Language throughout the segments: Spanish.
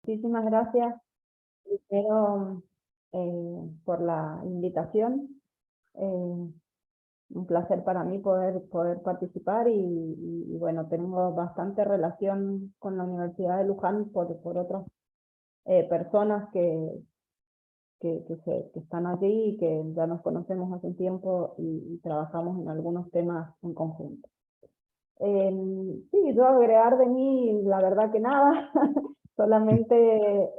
Muchísimas gracias primero por la invitación. Un placer para mí poder participar y bueno, tengo bastante relación con la Universidad de Luján por otras personas que están allí y que ya nos conocemos hace un tiempo y trabajamos en algunos temas en conjunto. Sí, yo agregar de mí, la verdad que nada, solamente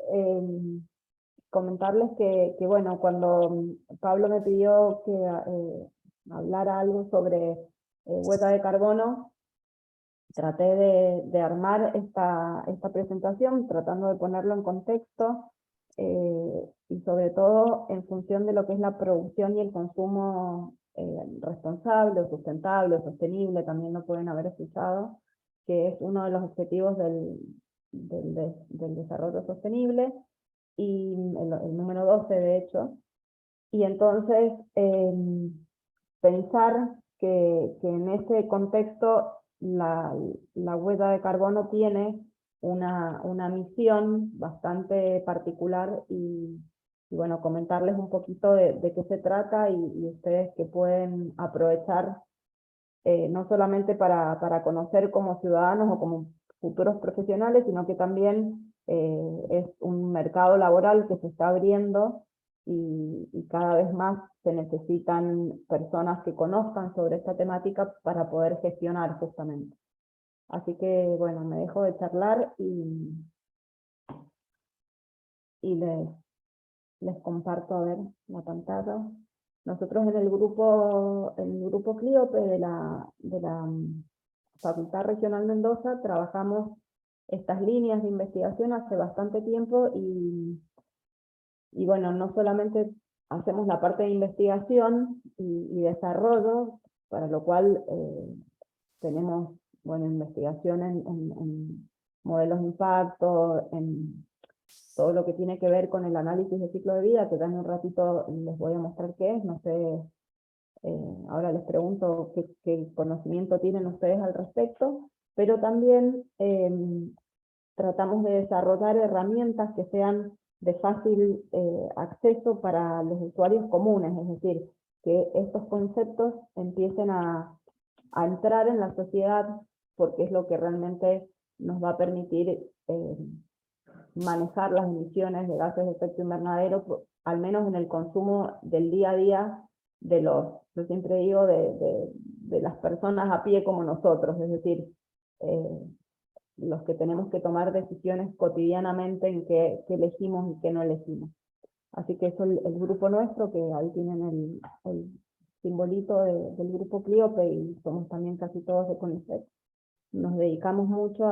comentarles que bueno, cuando Pablo me pidió que hablara algo sobre huella de carbono, traté de armar esta presentación tratando de ponerlo en contexto y sobre todo en función de lo que es la producción y el consumo responsable o sustentable o sostenible, también lo pueden haber escuchado, que es uno de los objetivos del desarrollo sostenible, y el número 12 de hecho, y entonces pensar que en ese contexto la huella de carbono tiene una misión bastante particular y bueno, comentarles un poquito de qué se trata y ustedes que pueden aprovechar no solamente para conocer como ciudadanos o como futuros profesionales, sino que también es un mercado laboral que se está abriendo y cada vez más se necesitan personas que conozcan sobre esta temática para poder gestionar justamente. Así que bueno, me dejo de charlar y les comparto a ver la pantalla. Nosotros en el grupo Clíope de la Facultad Regional Mendoza trabajamos estas líneas de investigación hace bastante tiempo y bueno, no solamente hacemos la parte de investigación y desarrollo, para lo cual tenemos bueno, investigación en modelos de impacto, en todo lo que tiene que ver con el análisis de ciclo de vida, que ya en un ratito les voy a mostrar qué es, no sé, ahora les pregunto qué conocimiento tienen ustedes al respecto, pero también tratamos de desarrollar herramientas que sean de fácil acceso para los usuarios comunes, es decir, que estos conceptos empiecen a entrar en la sociedad, porque es lo que realmente nos va a permitir manejar las emisiones de gases de efecto invernadero, al menos en el consumo del día a día yo siempre digo, de las personas a pie como nosotros, es decir, los que tenemos que tomar decisiones cotidianamente en qué elegimos y qué no elegimos. Así que eso el grupo nuestro, que ahí tienen el simbolito del grupo Clíope, y somos también casi todos de CONICET, nos dedicamos mucho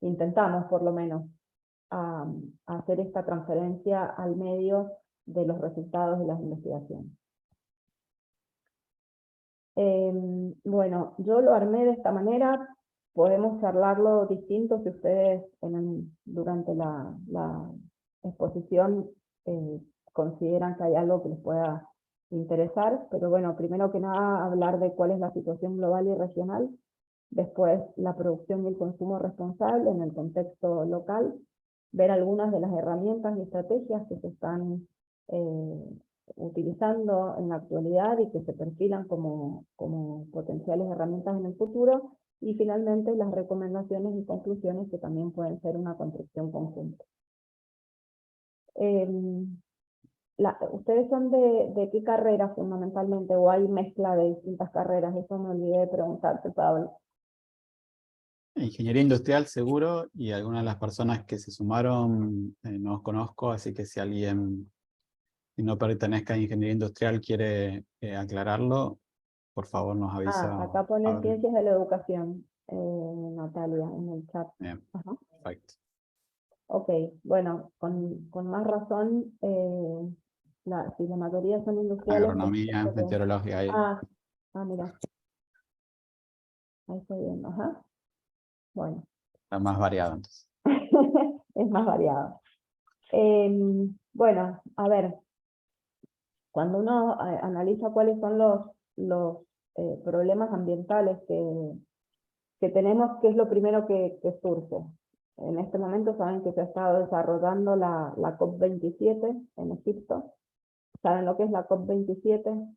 intentamos por lo menos, a hacer esta transferencia al medio de los resultados de las investigaciones. Bueno, yo lo armé de esta manera, podemos charlarlo distinto si ustedes durante la exposición consideran que hay algo que les pueda interesar, pero bueno, primero que nada hablar de cuál es la situación global y regional, después la producción y el consumo responsable en el contexto local, ver algunas de las herramientas y estrategias que se están utilizando en la actualidad y que se perfilan como potenciales herramientas en el futuro, y finalmente las recomendaciones y conclusiones que también pueden ser una construcción conjunta. ¿Ustedes son de qué carrera fundamentalmente, o hay mezcla de distintas carreras? Eso me olvidé de preguntarte, Pablo. Ingeniería industrial seguro, y algunas de las personas que se sumaron no os conozco, así que si alguien que no pertenezca a ingeniería industrial quiere aclararlo, por favor nos avisa. Acá pone ciencias de la educación, Natalia, en el chat. Bien, Ajá. perfecto. Ok, bueno, con más razón, si la mayoría son industriales... Agronomía, meteorología. Mira, ahí estoy viendo, ajá. Bueno. Está más variado entonces. Es más variado. Bueno, a ver, cuando uno analiza cuáles son los problemas ambientales que tenemos, ¿qué es lo primero que surge? En este momento saben que se ha estado desarrollando la COP27 en Egipto. ¿Saben lo que es la COP27?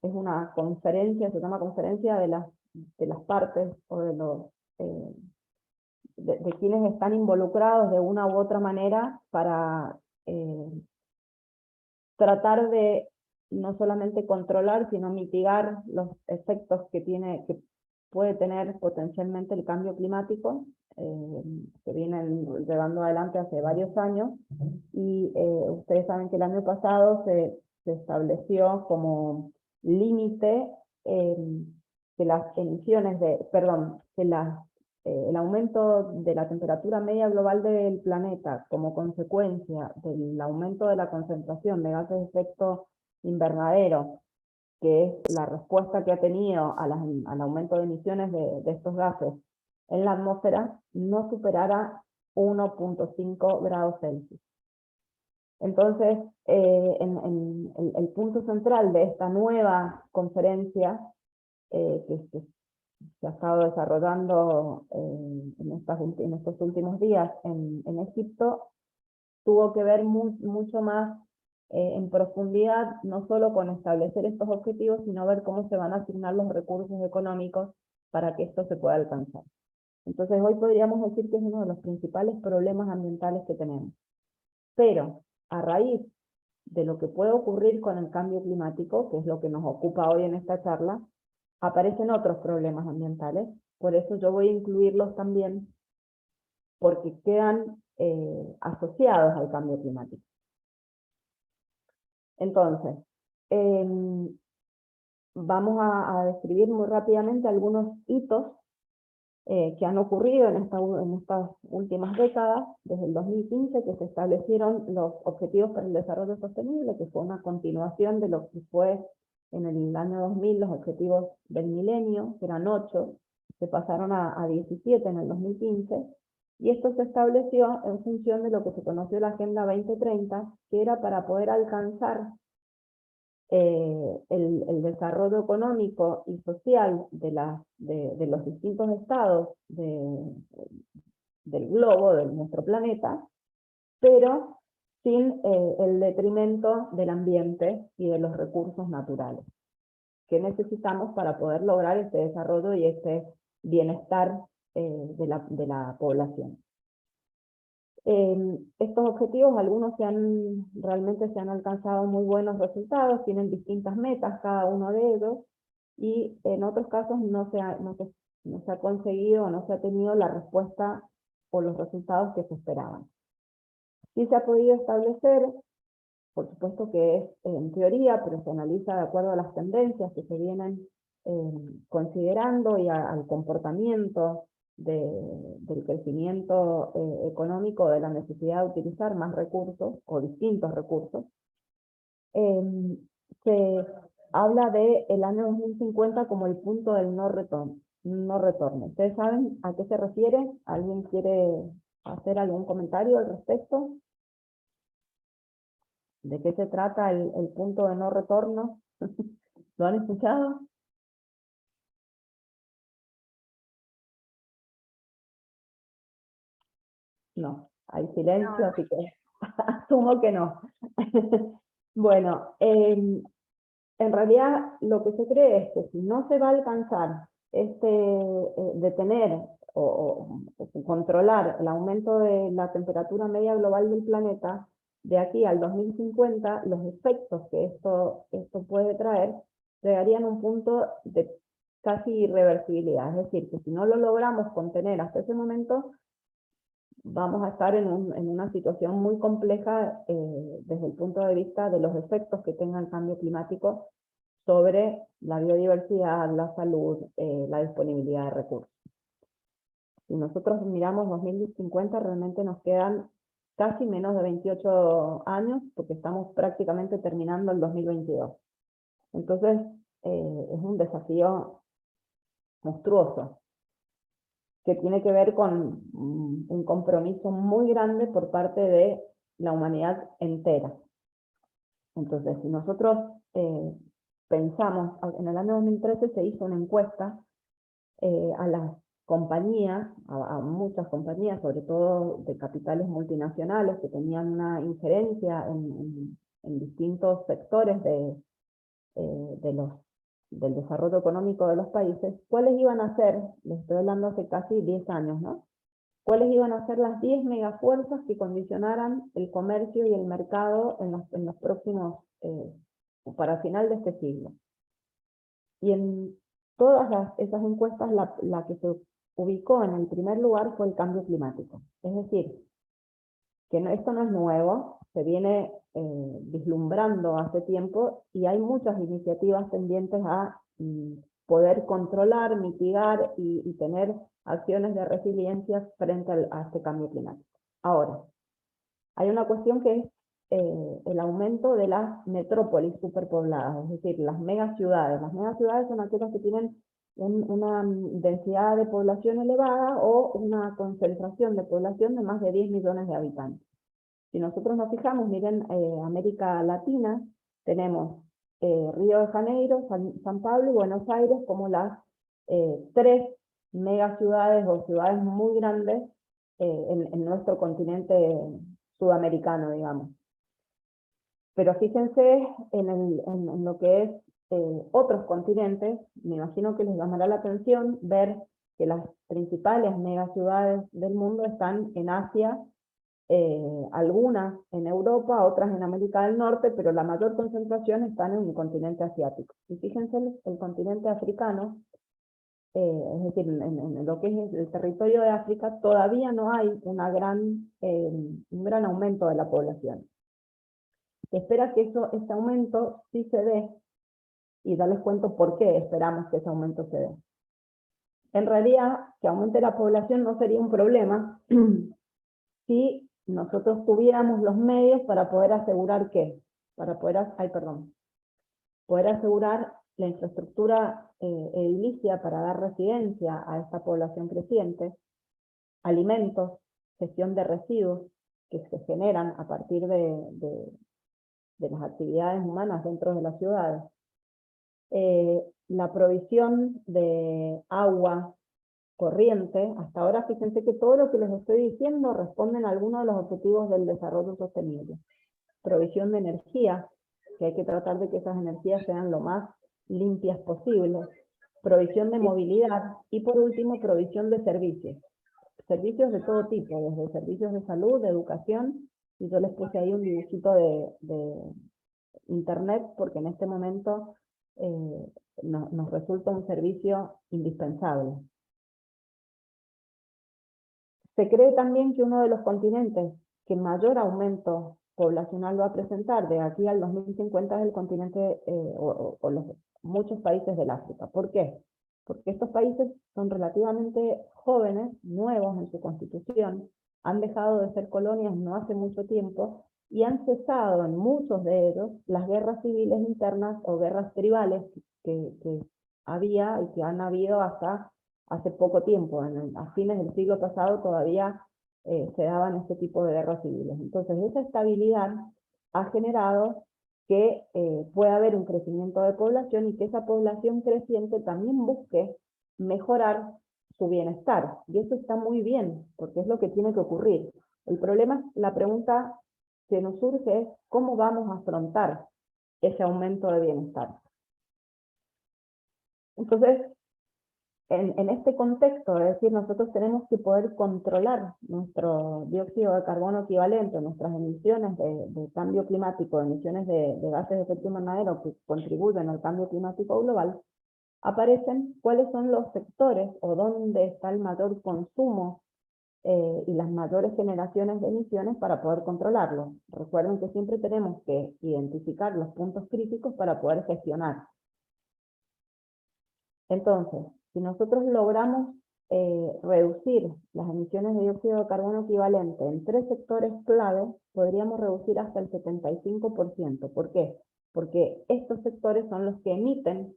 Es una conferencia, se llama conferencia de las partes o de quienes están involucrados de una u otra manera para tratar de no solamente controlar, sino mitigar los efectos que puede tener potencialmente el cambio climático, que vienen llevando adelante hace varios años, y ustedes saben que el año pasado se estableció como límite que las emisiones el aumento de la temperatura media global del planeta como consecuencia del aumento de la concentración de gases de efecto invernadero, que es la respuesta que ha tenido al aumento de emisiones de estos gases en la atmósfera, no superara 1.5 grados Celsius. Entonces, el punto central de esta nueva conferencia que se ha estado desarrollando en estos últimos días en Egipto, tuvo que ver mucho más en profundidad, no solo con establecer estos objetivos, sino ver cómo se van a asignar los recursos económicos para que esto se pueda alcanzar. Entonces hoy podríamos decir que es uno de los principales problemas ambientales que tenemos. Pero a raíz de lo que puede ocurrir con el cambio climático, que es lo que nos ocupa hoy en esta charla, aparecen otros problemas ambientales. Por eso yo voy a incluirlos también, porque quedan asociados al cambio climático. Entonces, vamos a describir muy rápidamente algunos hitos que han ocurrido en estas últimas décadas, desde el 2015, que se establecieron los Objetivos para el Desarrollo Sostenible, que fue una continuación de lo que fue en el año 2000 los Objetivos del Milenio, que eran 8, se pasaron a 17 en el 2015, y esto se estableció en función de lo que se conoció la Agenda 2030, que era para poder alcanzar el desarrollo económico y social de los distintos estados del globo, de nuestro planeta, pero sin el detrimento del ambiente y de los recursos naturales que necesitamos para poder lograr este desarrollo y este bienestar de la población. Estos objetivos, algunos realmente se han alcanzado muy buenos resultados, tienen distintas metas cada uno de ellos, y en otros casos no se ha conseguido o no se ha tenido la respuesta o los resultados que se esperaban. Sí se ha podido establecer, por supuesto que es en teoría, pero se analiza de acuerdo a las tendencias que se vienen considerando y al comportamiento del crecimiento económico, de la necesidad de utilizar más recursos o distintos recursos. Se habla del año 2050 como el punto del no retorno. ¿Ustedes saben a qué se refiere? ¿Alguien quiere hacer algún comentario al respecto? ¿De qué se trata el punto de no retorno? ¿Lo han escuchado? No, hay silencio, No. así que asumo que no. Bueno, en realidad lo que se cree es que si no se va a alcanzar detener o controlar el aumento de la temperatura media global del planeta, de aquí al 2050, los efectos que esto puede traer llegarían a un punto de casi irreversibilidad. Es decir, que si no lo logramos contener hasta ese momento, vamos a estar en una situación muy compleja desde el punto de vista de los efectos que tenga el cambio climático sobre la biodiversidad, la salud, la disponibilidad de recursos. Si nosotros miramos 2050, realmente nos quedan casi menos de 28 años, porque estamos prácticamente terminando el 2022. Entonces, es un desafío monstruoso, que tiene que ver con un compromiso muy grande por parte de la humanidad entera. Entonces, si nosotros pensamos, en el año 2013 se hizo una encuesta a las compañías, a muchas compañías, sobre todo de capitales multinacionales que tenían una injerencia en distintos sectores del desarrollo económico de los países, ¿cuáles iban a ser? Les estoy hablando hace casi 10 años, ¿no? ¿Cuáles iban a ser las 10 megafuerzas que condicionaran el comercio y el mercado en los próximos, para final de este siglo? Y en todas esas encuestas, la que se ubicó en el primer lugar fue el cambio climático. Es decir, que esto no es nuevo, se viene vislumbrando hace tiempo y hay muchas iniciativas tendientes a poder controlar, mitigar y tener acciones de resiliencia frente a este cambio climático. Ahora, hay una cuestión que es el aumento de las metrópolis superpobladas, es decir, las megaciudades. Las megaciudades son aquellas que tienen una densidad de población elevada o una concentración de población de más de 10 millones de habitantes. Si nosotros nos fijamos, miren, América Latina, tenemos Río de Janeiro, San Pablo y Buenos Aires como las 3 megaciudades o ciudades muy grandes en nuestro continente sudamericano, digamos. Pero fíjense en lo que es otros continentes. Me imagino que les llamará la atención ver que las principales megaciudades del mundo están en Asia, algunas en Europa, otras en América del Norte, pero la mayor concentración están en el continente asiático. Y fíjense el continente africano, es decir, en lo que es el territorio de África, todavía no hay un gran aumento de la población. Se espera que este aumento sí se dé, y darles cuento por qué esperamos que ese aumento se dé. En realidad, que aumente la población no sería un problema si nosotros tuviéramos los medios para poder asegurar poder asegurar la infraestructura edilicia para dar residencia a esta población creciente, alimentos, gestión de residuos que se generan a partir de las actividades humanas dentro de las ciudades, la provisión de agua corriente. Hasta ahora fíjense que todo lo que les estoy diciendo responden a algunos de los objetivos del desarrollo sostenible. Provisión de energía, que hay que tratar de que esas energías sean lo más limpias posible. Provisión de movilidad y por último provisión de servicios. Servicios de todo tipo, desde servicios de salud, de educación, y yo les puse ahí un dibujito de internet porque en este momento nos resulta un servicio indispensable. Se cree también que uno de los continentes que mayor aumento poblacional va a presentar de aquí al 2050 es el continente muchos países del África. ¿Por qué? Porque estos países son relativamente jóvenes, nuevos en su constitución, han dejado de ser colonias no hace mucho tiempo y han cesado en muchos de ellos las guerras civiles internas o guerras tribales que había y que han habido hasta hace poco tiempo. A fines del siglo pasado todavía se daban este tipo de guerras civiles. Entonces esa estabilidad ha generado que pueda haber un crecimiento de población y que esa población creciente también busque mejorar su bienestar. Y eso está muy bien, porque es lo que tiene que ocurrir. El problema, la pregunta que nos surge es cómo vamos a afrontar ese aumento de bienestar. Entonces, en este contexto, es decir, nosotros tenemos que poder controlar nuestro dióxido de carbono equivalente, nuestras emisiones de cambio climático, emisiones de gases de efecto invernadero que contribuyen al cambio climático global. Aparecen cuáles son los sectores o dónde está el mayor consumo y las mayores generaciones de emisiones para poder controlarlo. Recuerden que siempre tenemos que identificar los puntos críticos para poder gestionar. Entonces, si nosotros logramos reducir las emisiones de dióxido de carbono equivalente en 3 sectores clave, podríamos reducir hasta el 75%. ¿Por qué? Porque estos sectores son los que emiten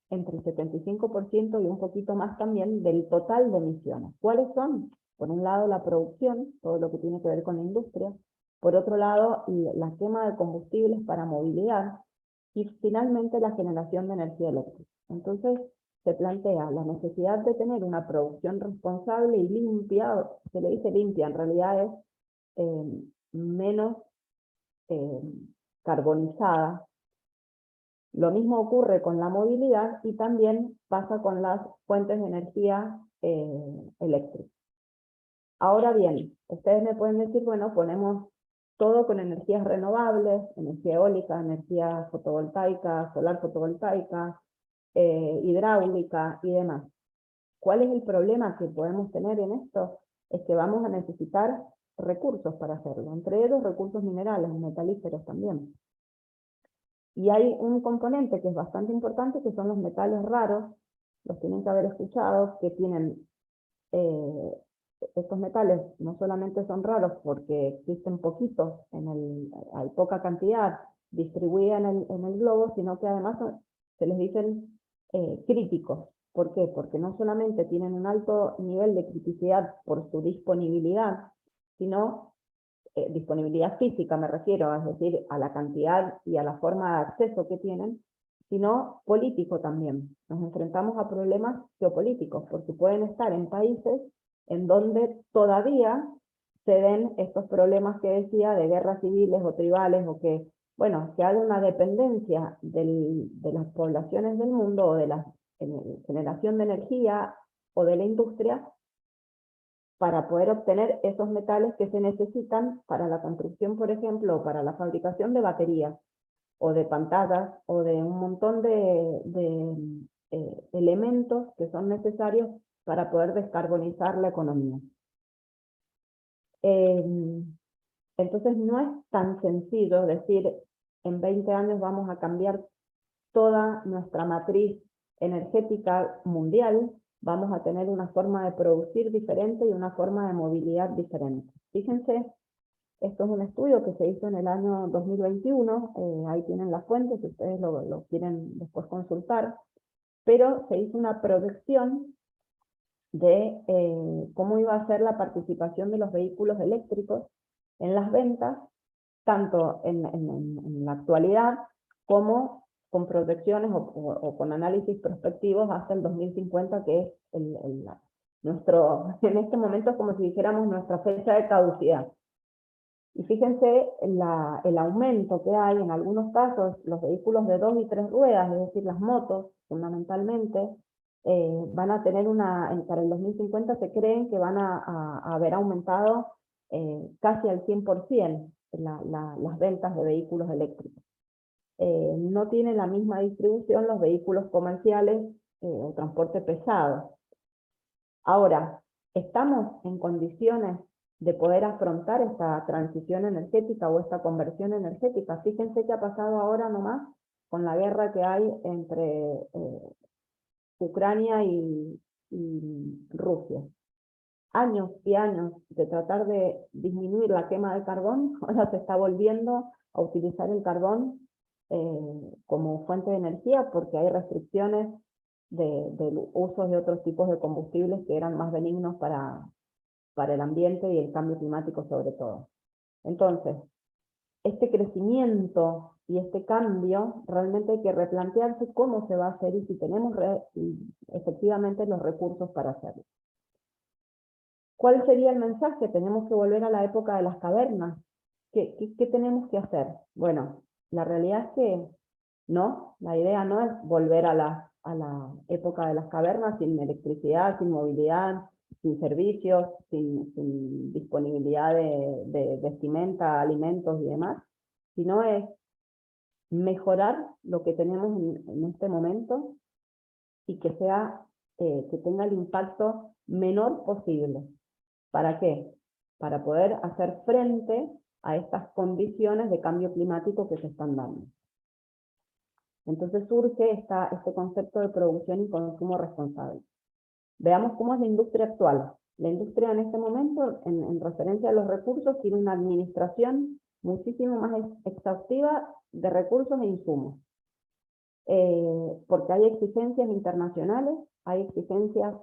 entre el 75% y un poquito más también del total de emisiones. ¿Cuáles son? Por un lado la producción, todo lo que tiene que ver con la industria. Por otro lado, la quema de combustibles para movilidad. Y finalmente la generación de energía eléctrica. Entonces, se plantea la necesidad de tener una producción responsable y limpia, se le dice limpia, en realidad es menos carbonizada. Lo mismo ocurre con la movilidad y también pasa con las fuentes de energía eléctrica. Ahora bien, ustedes me pueden decir, bueno, ponemos todo con energías renovables, energía eólica, energía fotovoltaica, solar fotovoltaica, hidráulica y demás. ¿Cuál es el problema que podemos tener en esto? Es que vamos a necesitar recursos para hacerlo, entre ellos recursos minerales, metalíferos también. Y hay un componente que es bastante importante, que son los metales raros, los tienen que haber escuchado, que tienen, estos metales no solamente son raros porque existen poquitos, hay poca cantidad distribuida en el globo, sino que además se les dicen críticos. ¿Por qué? Porque no solamente tienen un alto nivel de criticidad por su disponibilidad, sino disponibilidad física me refiero, es decir, a la cantidad y a la forma de acceso que tienen, sino político también. Nos enfrentamos a problemas geopolíticos, porque pueden estar en países en donde todavía se ven estos problemas que decía de guerras civiles o tribales, o que, bueno, que haya una dependencia de las poblaciones del mundo o de la generación de energía o de la industria para poder obtener esos metales que se necesitan para la construcción, por ejemplo, o para la fabricación de baterías, o de pantallas, o de un montón de elementos que son necesarios para poder descarbonizar la economía. Entonces no es tan sencillo decir, en 20 años vamos a cambiar toda nuestra matriz energética mundial, vamos a tener una forma de producir diferente y una forma de movilidad diferente. Fíjense, esto es un estudio que se hizo en el año 2021, ahí tienen las fuentes, si ustedes lo quieren después consultar, pero se hizo una proyección de cómo iba a ser la participación de los vehículos eléctricos en las ventas, tanto en la actualidad como con proyecciones o con análisis prospectivos hasta el 2050, que es nuestro, en este momento es como si dijéramos nuestra fecha de caducidad. Y fíjense el aumento que hay en algunos casos, los vehículos de 2 y 3 ruedas, es decir, las motos, fundamentalmente, van a tener para el 2050 se creen que van a haber aumentado casi al 100% las ventas de vehículos eléctricos. No tienen la misma distribución los vehículos comerciales o transporte pesado. Ahora, ¿estamos en condiciones de poder afrontar esta transición energética o esta conversión energética? Fíjense qué ha pasado ahora nomás con la guerra que hay entre Ucrania y Rusia. Años y años de tratar de disminuir la quema de carbón, ahora se está volviendo a utilizar el carbón como fuente de energía porque hay restricciones del uso de otros tipos de combustibles que eran más benignos para el ambiente y el cambio climático sobre todo. Entonces, este crecimiento y este cambio, realmente hay que replantearse cómo se va a hacer y si tenemos efectivamente los recursos para hacerlo. ¿Cuál sería el mensaje? Tenemos que volver a la época de las cavernas. ¿Qué tenemos que hacer? Bueno, la realidad es que no, la idea no es volver a la época de las cavernas sin electricidad, sin movilidad, sin servicios, sin disponibilidad de vestimenta, alimentos y demás, sino es mejorar lo que tenemos en este momento y que tenga el impacto menor posible. ¿Para qué? Para poder hacer frente a estas condiciones de cambio climático que se están dando. Entonces surge este concepto de producción y consumo responsable. Veamos cómo es la industria actual. La industria en este momento, en referencia a los recursos, tiene una administración muchísimo más exhaustiva de recursos e insumos. Porque hay exigencias internacionales, hay exigencias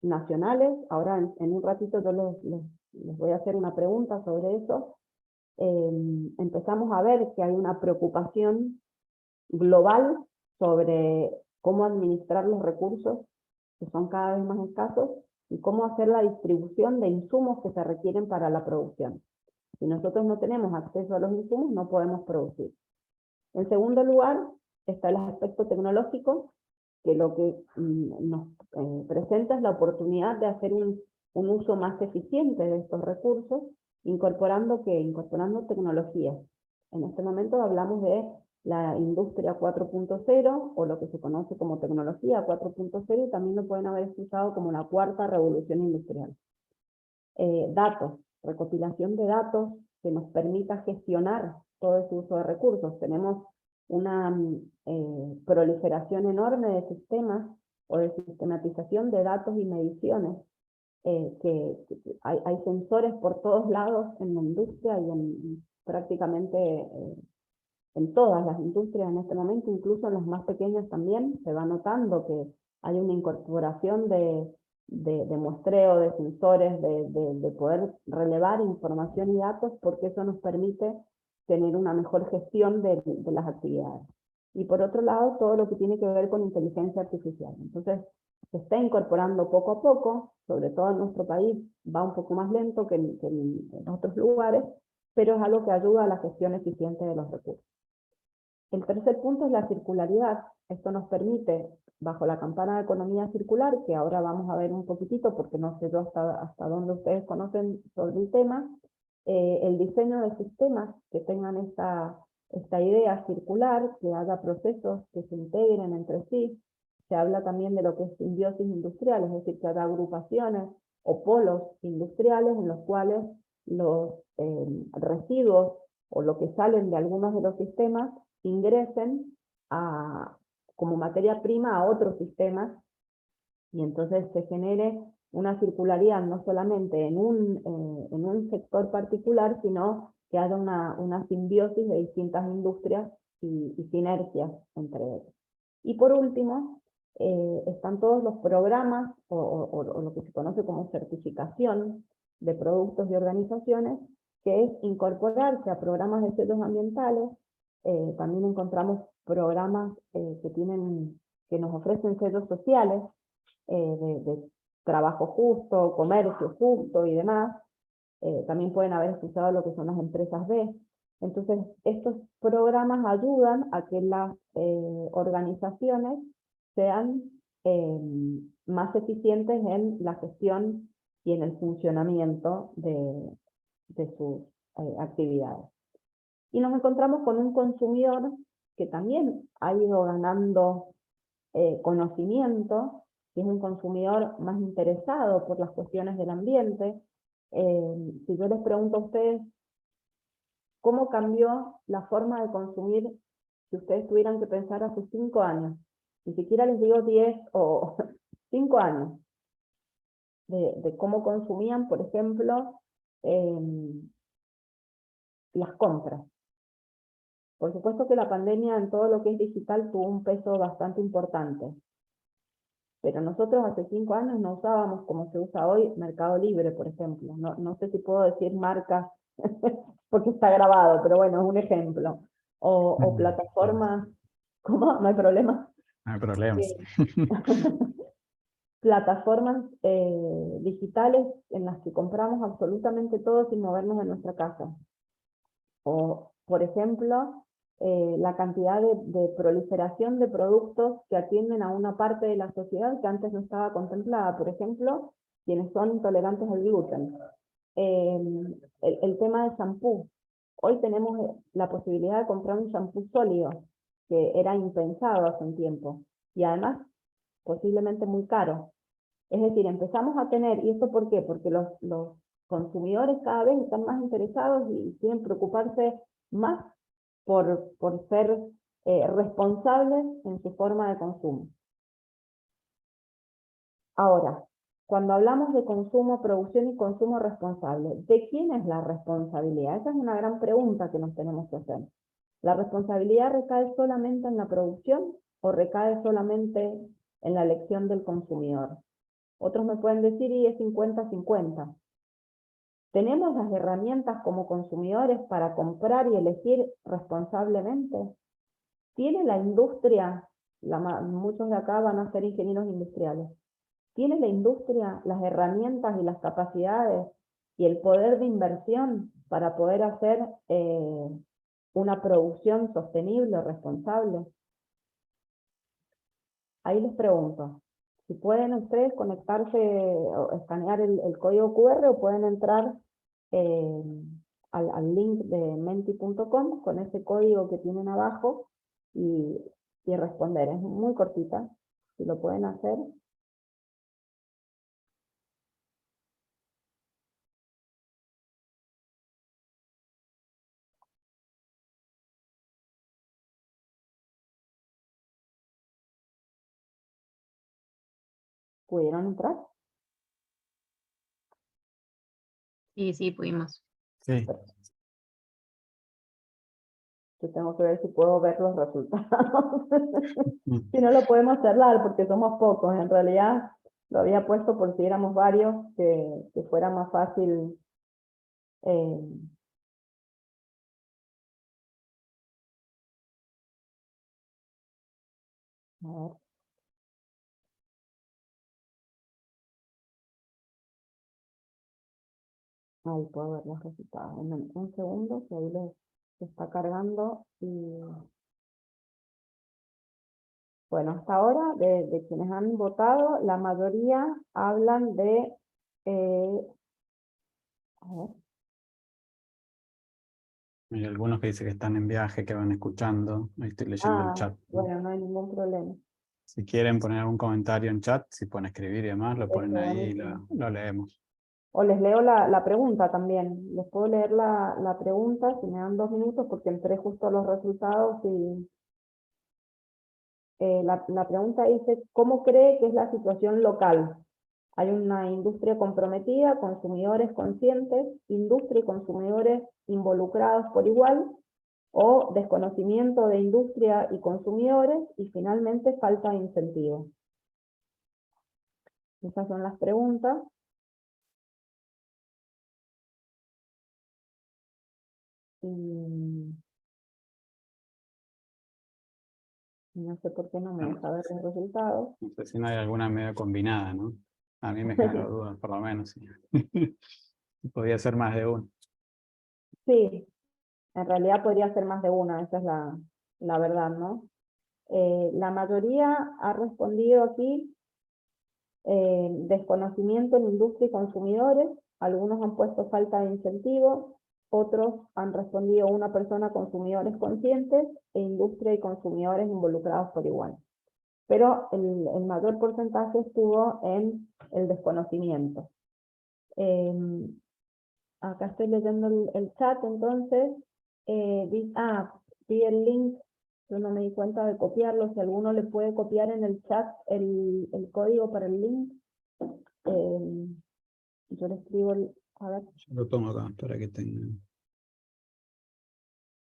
nacionales. Ahora en un ratito yo les voy a hacer una pregunta sobre eso. Empezamos a ver que hay una preocupación global sobre cómo administrar los recursos, que son cada vez más escasos, y cómo hacer la distribución de insumos que se requieren para la producción. Si nosotros no tenemos acceso a los insumos, no podemos producir. En segundo lugar, está el aspecto tecnológico, que lo que nos presenta es la oportunidad de hacer un uso más eficiente de estos recursos, incorporando tecnologías. En este momento hablamos de la industria 4.0, o lo que se conoce como tecnología 4.0, y también lo pueden haber escuchado como la cuarta revolución industrial. Datos, recopilación de datos que nos permita gestionar todo ese uso de recursos. Tenemos una proliferación enorme de sistemas o de sistematización de datos y mediciones. Hay sensores por todos lados en la industria y prácticamente en todas las industrias en este momento, incluso en las más pequeñas también, se va notando que hay una incorporación de muestreo, de sensores, de poder relevar información y datos, porque eso nos permite tener una mejor gestión de las actividades. Y por otro lado, todo lo que tiene que ver con inteligencia artificial. Entonces, se está incorporando poco a poco, sobre todo en nuestro país, va un poco más lento que en otros lugares, pero es algo que ayuda a la gestión eficiente de los recursos. El tercer punto es la circularidad. Esto nos permite, bajo la campana de economía circular, que ahora vamos a ver un poquitito, porque no sé yo hasta dónde ustedes conocen sobre el tema, el diseño de sistemas que tengan esta idea circular, que haga procesos que se integren entre sí. Se habla también de lo que es simbiosis industrial, es decir, que haga agrupaciones o polos industriales en los cuales los residuos o lo que salen de algunos de los sistemas ingresen como materia prima a otros sistemas, y entonces se genere una circularidad no solamente en un sector particular, sino que haya una simbiosis de distintas industrias y sinergias entre ellas. Y por último, están todos los programas o lo que se conoce como certificación de productos y organizaciones, que es incorporarse a programas de sellos ambientales. También encontramos programas que nos ofrecen sellos sociales, de trabajo justo, comercio justo y demás. También pueden haber escuchado lo que son las empresas B. Entonces, estos programas ayudan a que las organizaciones sean más eficientes en la gestión y en el funcionamiento de sus actividades. Y nos encontramos con un consumidor que también ha ido ganando conocimiento, que es un consumidor más interesado por las cuestiones del ambiente. Si yo les pregunto a ustedes, ¿cómo cambió la forma de consumir si ustedes tuvieran que pensar hace 5 años? Ni siquiera les digo 10 o 5 años, de cómo consumían, por ejemplo, las compras. Por supuesto que la pandemia en todo lo que es digital tuvo un peso bastante importante, pero nosotros hace 5 años no usábamos como se usa hoy Mercado Libre, por ejemplo. No sé si puedo decir marcas porque está grabado, pero bueno, es un ejemplo. O plataformas, ¿cómo? ¿No hay problema? No hay problemas. Plataformas digitales en las que compramos absolutamente todo sin movernos de nuestra casa. O, por ejemplo, la cantidad de proliferación de productos que atienden a una parte de la sociedad que antes no estaba contemplada. Por ejemplo, quienes son intolerantes al gluten. El tema de shampoo. Hoy tenemos la posibilidad de comprar un shampoo sólido, que era impensado hace un tiempo. Y además, posiblemente muy caro. Es decir, empezamos a tener, ¿y esto por qué? Porque los consumidores cada vez están más interesados y quieren preocuparse más por ser responsables en su forma de consumo. Ahora, cuando hablamos de consumo, producción y consumo responsable, ¿de quién es la responsabilidad? Esa es una gran pregunta que nos tenemos que hacer. ¿La responsabilidad recae solamente en la producción o recae solamente en la elección del consumidor? Otros me pueden decir, y es 50-50. ¿Tenemos las herramientas como consumidores para comprar y elegir responsablemente? ¿Tiene la industria muchos de acá van a ser ingenieros industriales. ¿Tiene la industria las herramientas y las capacidades y el poder de inversión para poder hacer una producción sostenible o responsable? Ahí les pregunto, si pueden ustedes conectarse o escanear el código QR o pueden entrar al link de menti.com con ese código que tienen abajo y responder. Es muy cortita, si lo pueden hacer. ¿Pudieron entrar? Sí, pudimos. Sí. Yo tengo que ver si puedo ver los resultados. Mm. Si no, lo podemos charlar porque somos pocos. En realidad lo había puesto por si éramos varios, que fuera más fácil. A ver. Ahí puedo ver los resultados. Un segundo, que ahí les está cargando. Y bueno, hasta ahora, de quienes han votado, la mayoría hablan de... a ver. Hay algunos que dicen que están en viaje, que van escuchando. Ahí estoy leyendo el chat, ¿no? Bueno, no hay ningún problema. Si quieren poner algún comentario en chat, si pueden escribir y demás, lo ponen ahí y Buenísimo. lo leemos. O les leo la pregunta también. Les puedo leer la pregunta si me dan 2 minutos porque entré justo a los resultados y la pregunta dice, ¿cómo cree que es la situación local? Hay una industria comprometida, consumidores conscientes, industria y consumidores involucrados por igual, o desconocimiento de industria y consumidores, y finalmente falta de incentivos. Esas son las preguntas. Y no sé por qué no me deja ver los resultados. No sé si no hay alguna medio combinada, ¿no? A mí me generó dudas, por lo menos. Sí. Podía ser más de uno. Sí, en realidad podría ser más de una, esa es la verdad, ¿no? La mayoría ha respondido aquí desconocimiento en industria y consumidores, algunos han puesto falta de incentivos, otros han respondido una persona consumidores conscientes e industria y consumidores involucrados por igual. Pero el mayor porcentaje estuvo en el desconocimiento. Acá estoy leyendo el chat, entonces, vi el link, yo no me di cuenta de copiarlo, si alguno le puede copiar en el chat el código para el link, yo le escribo, a ver, Yo lo pongo acá para que tengan.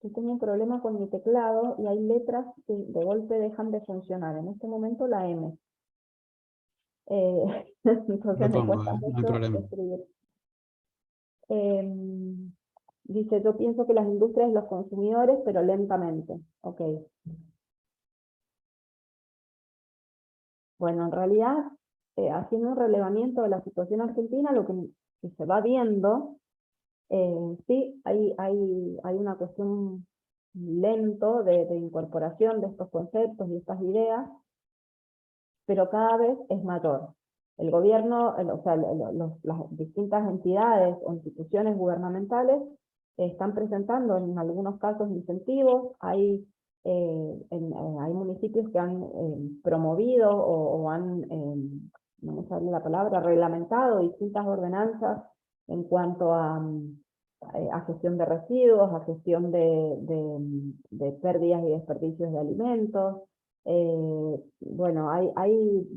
yo tengo un problema con mi teclado y hay letras que de golpe dejan de funcionar, en este momento la M. Entonces Lo me pongo, cuesta no hay mucho problema. escribir. Dice, yo pienso que las industrias y los consumidores, pero lentamente. Ok. Bueno, en realidad, haciendo un relevamiento de la situación argentina, lo que se va viendo, sí, hay una cuestión lento de incorporación de estos conceptos y estas ideas, pero cada vez es mayor. El gobierno, o sea, las distintas entidades o instituciones gubernamentales están presentando en algunos casos incentivos, hay municipios que han promovido o han, no me sale la palabra, reglamentado distintas ordenanzas en cuanto a gestión de residuos, a gestión de pérdidas y desperdicios de alimentos. Bueno, hay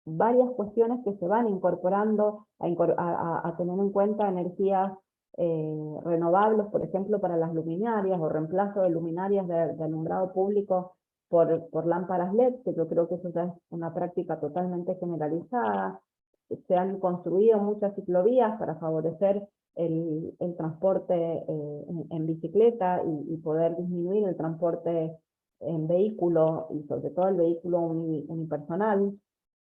varias cuestiones que se van incorporando a tener en cuenta energías renovables, por ejemplo, para las luminarias o reemplazo de luminarias de alumbrado público por lámparas LED, que yo creo que eso ya es una práctica totalmente generalizada. Se han construido muchas ciclovías para favorecer el transporte en bicicleta y poder disminuir el transporte en vehículo, y sobre todo el vehículo unipersonal,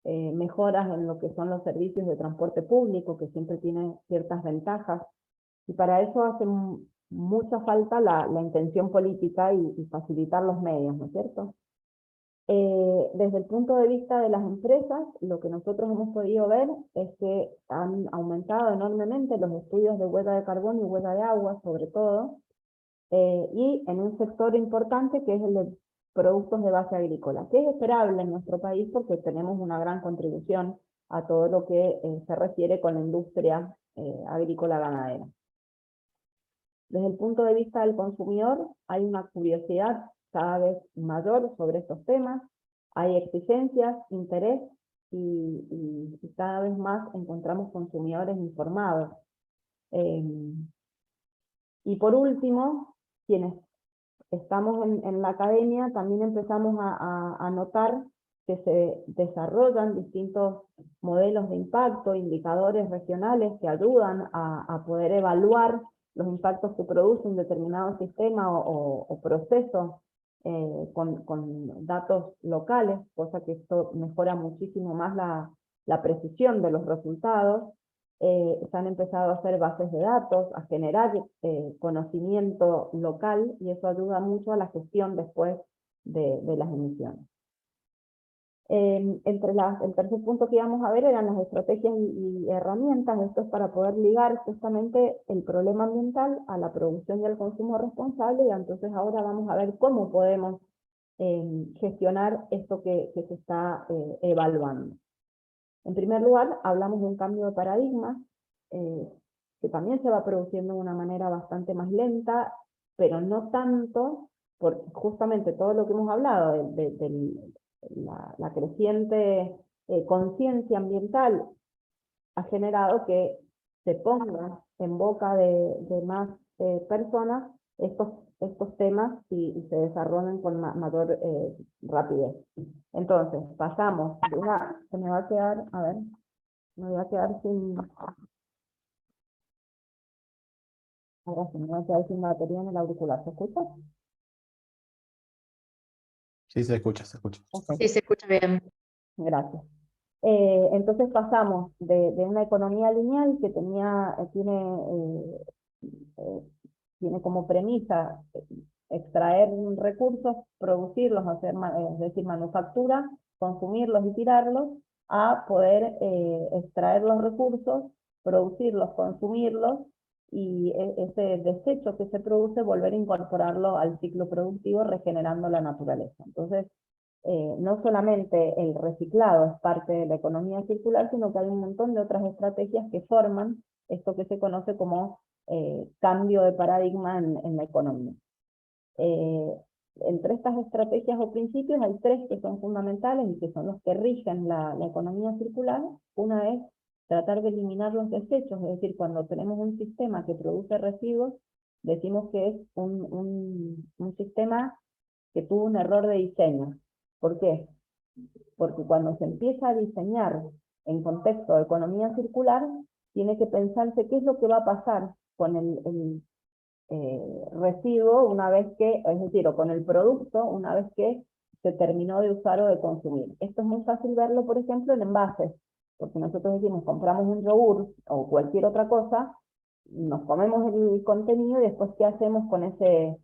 mejoras en lo que son los servicios de transporte público, que siempre tiene ciertas ventajas, y para eso hace mucha falta la intención política y facilitar los medios, ¿no es cierto? Desde el punto de vista de las empresas, lo que nosotros hemos podido ver es que han aumentado enormemente los estudios de huella de carbono y huella de agua, sobre todo, y en un sector importante que es el de productos de base agrícola, que es esperable en nuestro país porque tenemos una gran contribución a todo lo que se refiere con la industria agrícola ganadera. Desde el punto de vista del consumidor, hay una curiosidad cada vez mayor sobre estos temas, hay exigencias, interés, y cada vez más encontramos consumidores informados. Y por último, quienes estamos en la academia, también empezamos a notar que se desarrollan distintos modelos de impacto, indicadores regionales que ayudan a poder evaluar los impactos que produce un determinado sistema o proceso con datos locales, cosa que esto mejora muchísimo más la precisión de los resultados. Se han empezado a hacer bases de datos, a generar conocimiento local, y eso ayuda mucho a la gestión después de las emisiones. El tercer punto que íbamos a ver eran las estrategias y herramientas. Esto es para poder ligar justamente el problema ambiental a la producción y al consumo responsable, y entonces ahora vamos a ver cómo podemos gestionar esto que se está evaluando. En primer lugar, hablamos de un cambio de paradigma, que también se va produciendo de una manera bastante más lenta, pero no tanto, porque justamente todo lo que hemos hablado de la creciente conciencia ambiental ha generado que se pongan en boca de más personas estos temas y se desarrollen con mayor rapidez. Entonces, pasamos de se me va a quedar, a ver, me voy a quedar sin... Ahora sí, me voy a quedar sin batería en el auricular. ¿Se escucha? Sí, se escucha, se escucha. Okay. Sí, se escucha bien. Gracias. Entonces pasamos de una economía lineal que tiene como premisa extraer recursos, producirlos, es decir, manufactura, consumirlos y tirarlos, a poder extraer los recursos, producirlos, consumirlos, y ese desecho que se produce, volver a incorporarlo al ciclo productivo, regenerando la naturaleza. Entonces, no solamente el reciclado es parte de la economía circular, sino que hay un montón de otras estrategias que forman esto que se conoce como cambio de paradigma en la economía. Entre estas estrategias o principios hay tres que son fundamentales y que son los que rigen la economía circular. Una es tratar de eliminar los desechos, es decir, cuando tenemos un sistema que produce residuos, decimos que es un sistema que tuvo un error de diseño. ¿Por qué? Porque cuando se empieza a diseñar en contexto de economía circular, tiene que pensarse qué es lo que va a pasar con el residuo una vez que, es decir, o con el producto una vez que se terminó de usar o de consumir. Esto es muy fácil verlo, por ejemplo, en envases, porque nosotros decimos, compramos un yogur o cualquier otra cosa, nos comemos el contenido y después ¿qué hacemos con ese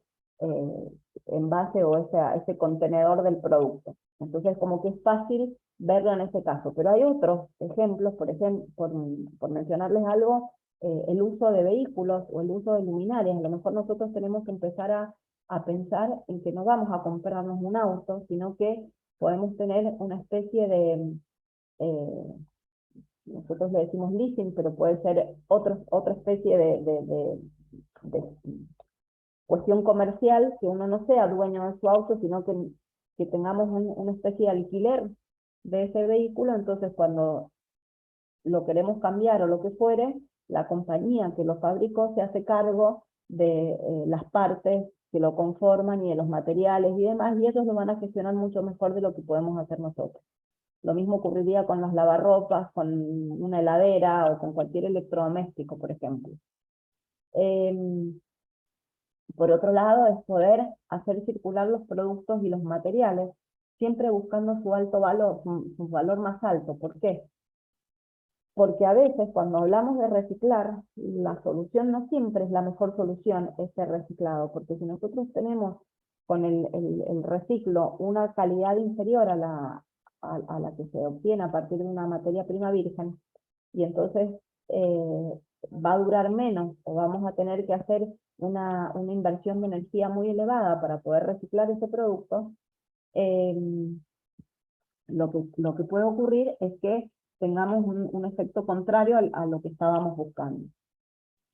envase o ese contenedor del producto? Entonces como que es fácil verlo en ese caso, pero hay otros ejemplos, por ejemplo, por mencionarles algo, el uso de vehículos o el uso de luminarias. A lo mejor nosotros tenemos que empezar a pensar en que no vamos a comprarnos un auto, sino que podemos tener una especie de, nosotros le decimos leasing, pero puede ser otra especie de cuestión comercial, que uno no sea dueño de su auto, sino que tengamos una especie de alquiler de ese vehículo. Entonces cuando lo queremos cambiar o lo que fuere, la compañía que lo fabricó se hace cargo de las partes que lo conforman y de los materiales y demás, y ellos lo van a gestionar mucho mejor de lo que podemos hacer nosotros. Lo mismo ocurriría con los lavarropas, con una heladera o con cualquier electrodoméstico, por ejemplo. por otro lado, es poder hacer circular los productos y los materiales, siempre buscando su alto valor, su valor más alto. ¿Por qué? Porque a veces cuando hablamos de reciclar, la solución no siempre es la mejor solución, ese reciclado, porque si nosotros tenemos con el reciclo una calidad inferior a la que se obtiene a partir de una materia prima virgen, y entonces va a durar menos, o vamos a tener que hacer una inversión de energía muy elevada para poder reciclar ese producto, lo que puede ocurrir es que tengamos un efecto contrario a lo que estábamos buscando.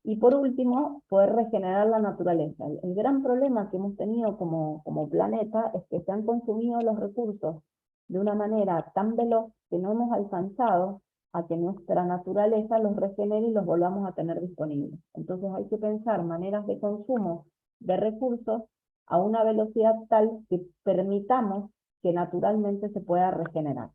Y por último, poder regenerar la naturaleza. El gran problema que hemos tenido como planeta es que se han consumido los recursos de una manera tan veloz que no hemos alcanzado a que nuestra naturaleza los regenere y los volvamos a tener disponibles. Entonces hay que pensar maneras de consumo de recursos a una velocidad tal que permitamos que naturalmente se pueda regenerar.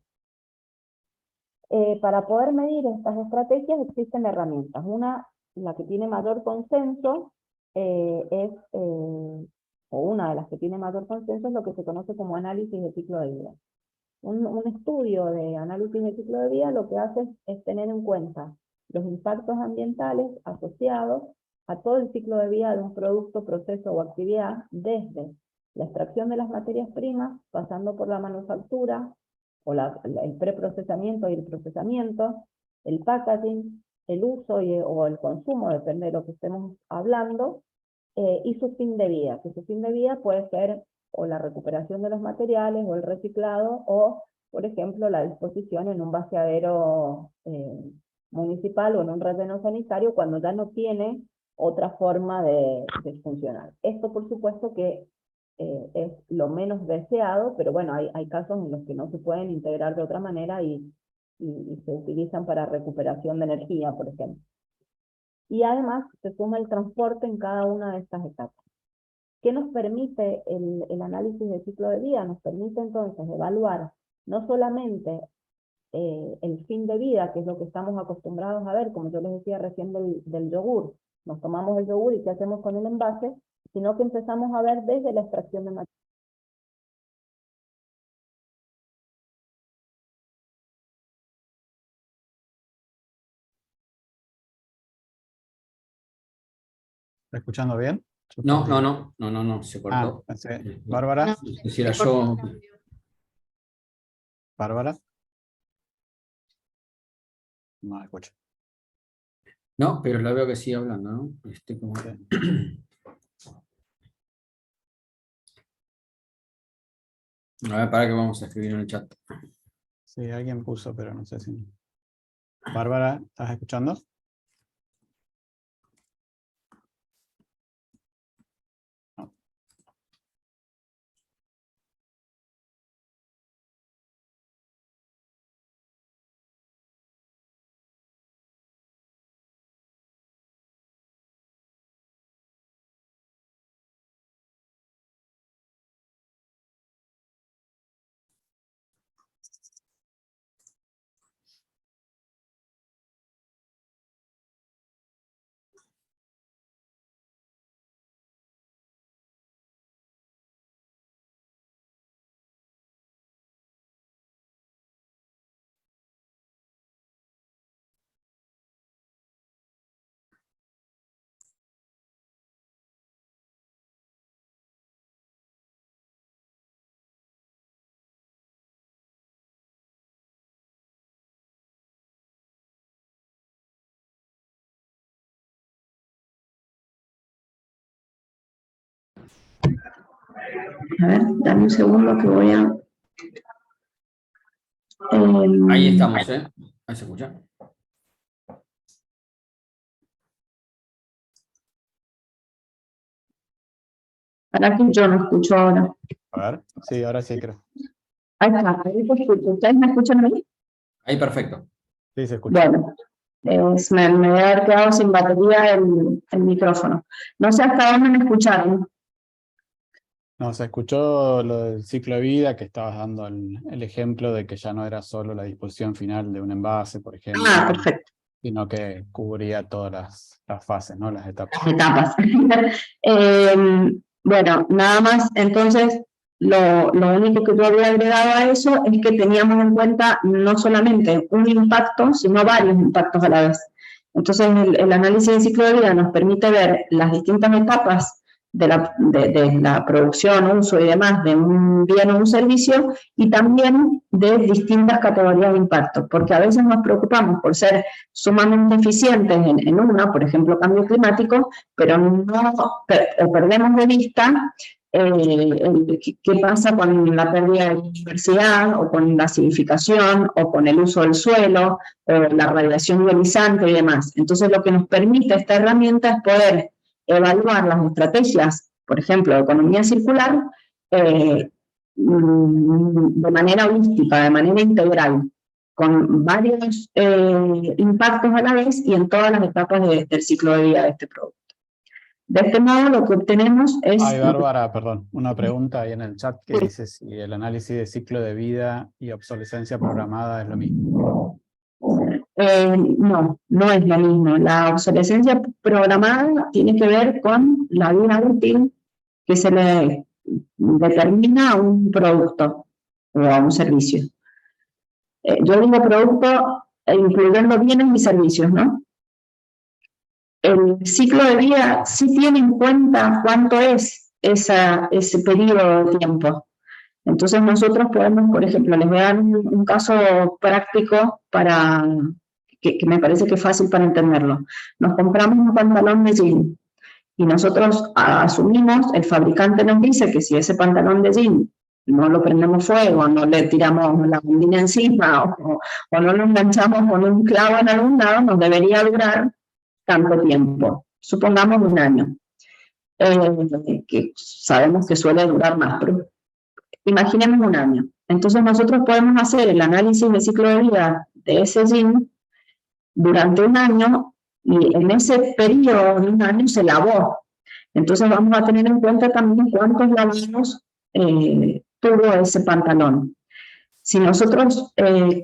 Para poder medir estas estrategias existen herramientas. Una, la que tiene mayor consenso, o una de las que tiene mayor consenso es lo que se conoce como análisis de ciclo de vida. Un estudio de análisis de ciclo de vida lo que hace es tener en cuenta los impactos ambientales asociados a todo el ciclo de vida de un producto, proceso o actividad, desde la extracción de las materias primas, pasando por la manufactura, o el preprocesamiento y el procesamiento, el packaging, el uso o el consumo, depende de lo que estemos hablando, y su fin de vida, que su fin de vida puede ser o la recuperación de los materiales, o el reciclado, o, por ejemplo, la disposición en un vaciadero municipal o en un relleno sanitario cuando ya no tiene otra forma de funcionar. Esto, por supuesto, que es lo menos deseado, pero bueno, hay casos en los que no se pueden integrar de otra manera y se utilizan para recuperación de energía, por ejemplo. Y además se suma el transporte en cada una de estas etapas. ¿Qué nos permite el análisis del ciclo de vida? Nos permite entonces evaluar no solamente el fin de vida, que es lo que estamos acostumbrados a ver, como yo les decía recién del yogur. Nos tomamos el yogur y qué hacemos con el envase, sino que empezamos a ver desde la extracción de materiales. ¿Está escuchando bien? Yo No, perdí. se Ah, cortó. pensé. Bárbara. No, Si era se cortó yo. el audio. Bárbara. No escucho. No, pero la veo que sigue hablando, ¿no? A ver, para que vamos a escribir en el chat. Sí, alguien puso, pero no sé si. Bárbara, ¿estás escuchando? No. A ver, dame un segundo que voy a... Ahí estamos, ¿eh? Ahí se escucha. Para que yo no escucho ahora. A ver. Sí, ahora sí creo. Ahí está, ahí te escucho. ¿Ustedes me escuchan a mí? Ahí perfecto. Sí, se escucha. Bueno, me debe haber quedado sin batería el micrófono. No sé hasta dónde me escucharon. No, se escuchó lo del ciclo de vida, que estabas dando el ejemplo de que ya no era solo la disposición final de un envase, por ejemplo. Ah, perfecto. Sino que cubría todas las fases, ¿no? Las etapas. Etapas. Bueno, nada más, entonces, lo único que yo había agregado a eso es que teníamos en cuenta no solamente un impacto, sino varios impactos a la vez. Entonces, el análisis de ciclo de vida nos permite ver las distintas etapas de la producción, uso y demás de un bien o un servicio, y también de distintas categorías de impacto, porque a veces nos preocupamos por ser sumamente eficientes en una, por ejemplo, cambio climático, pero no perdemos de vista qué pasa con la pérdida de biodiversidad, o con la acidificación, o con el uso del suelo, o la radiación ionizante y demás. Entonces, lo que nos permite esta herramienta es poder evaluar las estrategias, por ejemplo, de economía circular, de manera holística, de manera integral, con varios impactos a la vez y en todas las etapas del ciclo de vida de este producto. De este modo, lo que obtenemos es... Ay, Bárbara, perdón, una pregunta ahí en el chat que dice si el análisis de ciclo de vida y obsolescencia programada es lo mismo. No es lo mismo. La obsolescencia programada tiene que ver con la vida útil que se le determina a un producto o a un servicio. Yo digo producto incluyendo bienes y servicios, ¿no? El ciclo de vida sí tiene en cuenta cuánto es ese periodo de tiempo. Entonces nosotros podemos, por ejemplo, les voy a dar un caso práctico para que me parece que es fácil para entenderlo. Nos compramos un pantalón de jean y nosotros asumimos, el fabricante nos dice que si ese pantalón de jean no lo prendemos fuego, no le tiramos la bombina encima o no lo enganchamos con un clavo en algún lado, nos debería durar tanto tiempo, supongamos un año, que sabemos que suele durar más, pero imaginemos un año. Entonces nosotros podemos hacer el análisis de ciclo de vida de ese jean durante un año, y en ese periodo de un año se lavó. Entonces vamos a tener en cuenta también cuántos lavados tuvo ese pantalón. Si nosotros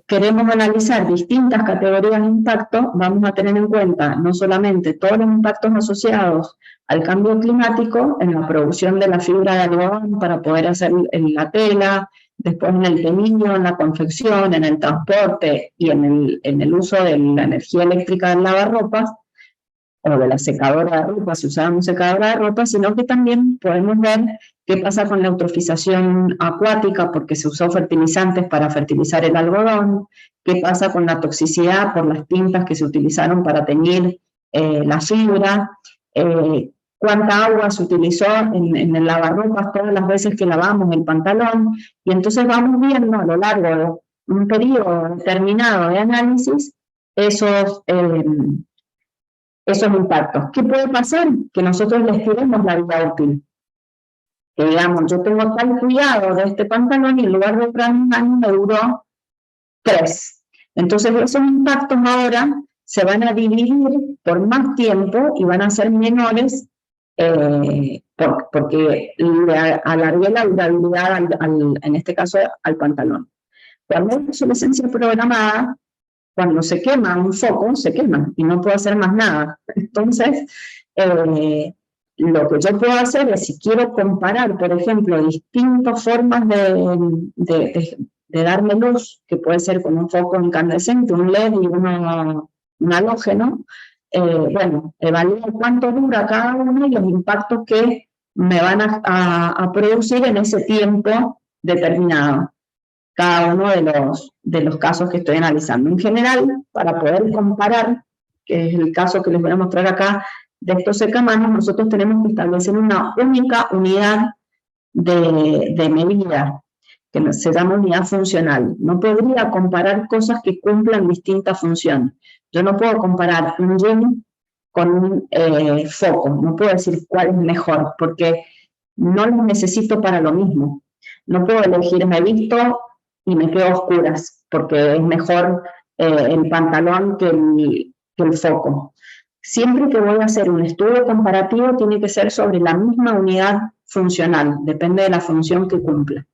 queremos analizar distintas categorías de impacto, vamos a tener en cuenta no solamente todos los impactos asociados al cambio climático en la producción de la fibra de algodón para poder hacer la tela, después en el teñido, en la confección, en el transporte y en el uso de la energía eléctrica del lavarropas, o de la secadora de ropa, si usamos secadora de ropa, sino que también podemos ver qué pasa con la eutrofización acuática, porque se usó fertilizantes para fertilizar el algodón, qué pasa con la toxicidad por las tintas que se utilizaron para teñir la fibra, cuánta agua se utilizó en el lavarropas todas las veces que lavamos el pantalón, y entonces vamos viendo a lo largo de un periodo determinado de análisis esos impactos. ¿Qué puede pasar? Que nosotros les tiremos la vida útil. Que digamos, yo tengo tal cuidado de este pantalón y en lugar de durar un año me duró 3. Entonces esos impactos ahora se van a dividir por más tiempo y van a ser menores porque le alargué la durabilidad, en este caso, al pantalón. Cuando hay obsolescencia programada, cuando se quema un foco, se quema y no puedo hacer más nada. Entonces, lo que yo puedo hacer es, si quiero comparar, por ejemplo, distintas formas de darme luz, que puede ser con un foco incandescente, un LED y un halógeno, bueno, evalúo cuánto dura cada uno y los impactos que me van a producir en ese tiempo determinado, cada uno de los casos que estoy analizando. En general, para poder comparar, que es el caso que les voy a mostrar acá, de estos secamanos, nosotros tenemos que establecer una única unidad de medida, que se llama unidad funcional. No podría comparar cosas que cumplan distintas funciones. Yo no puedo comparar un jean con un foco, no puedo decir cuál es mejor, porque no los necesito para lo mismo. No puedo elegir, me visto y me quedo a oscuras, porque es mejor el pantalón que el foco. Siempre que voy a hacer un estudio comparativo, tiene que ser sobre la misma unidad funcional, depende de la función que cumpla.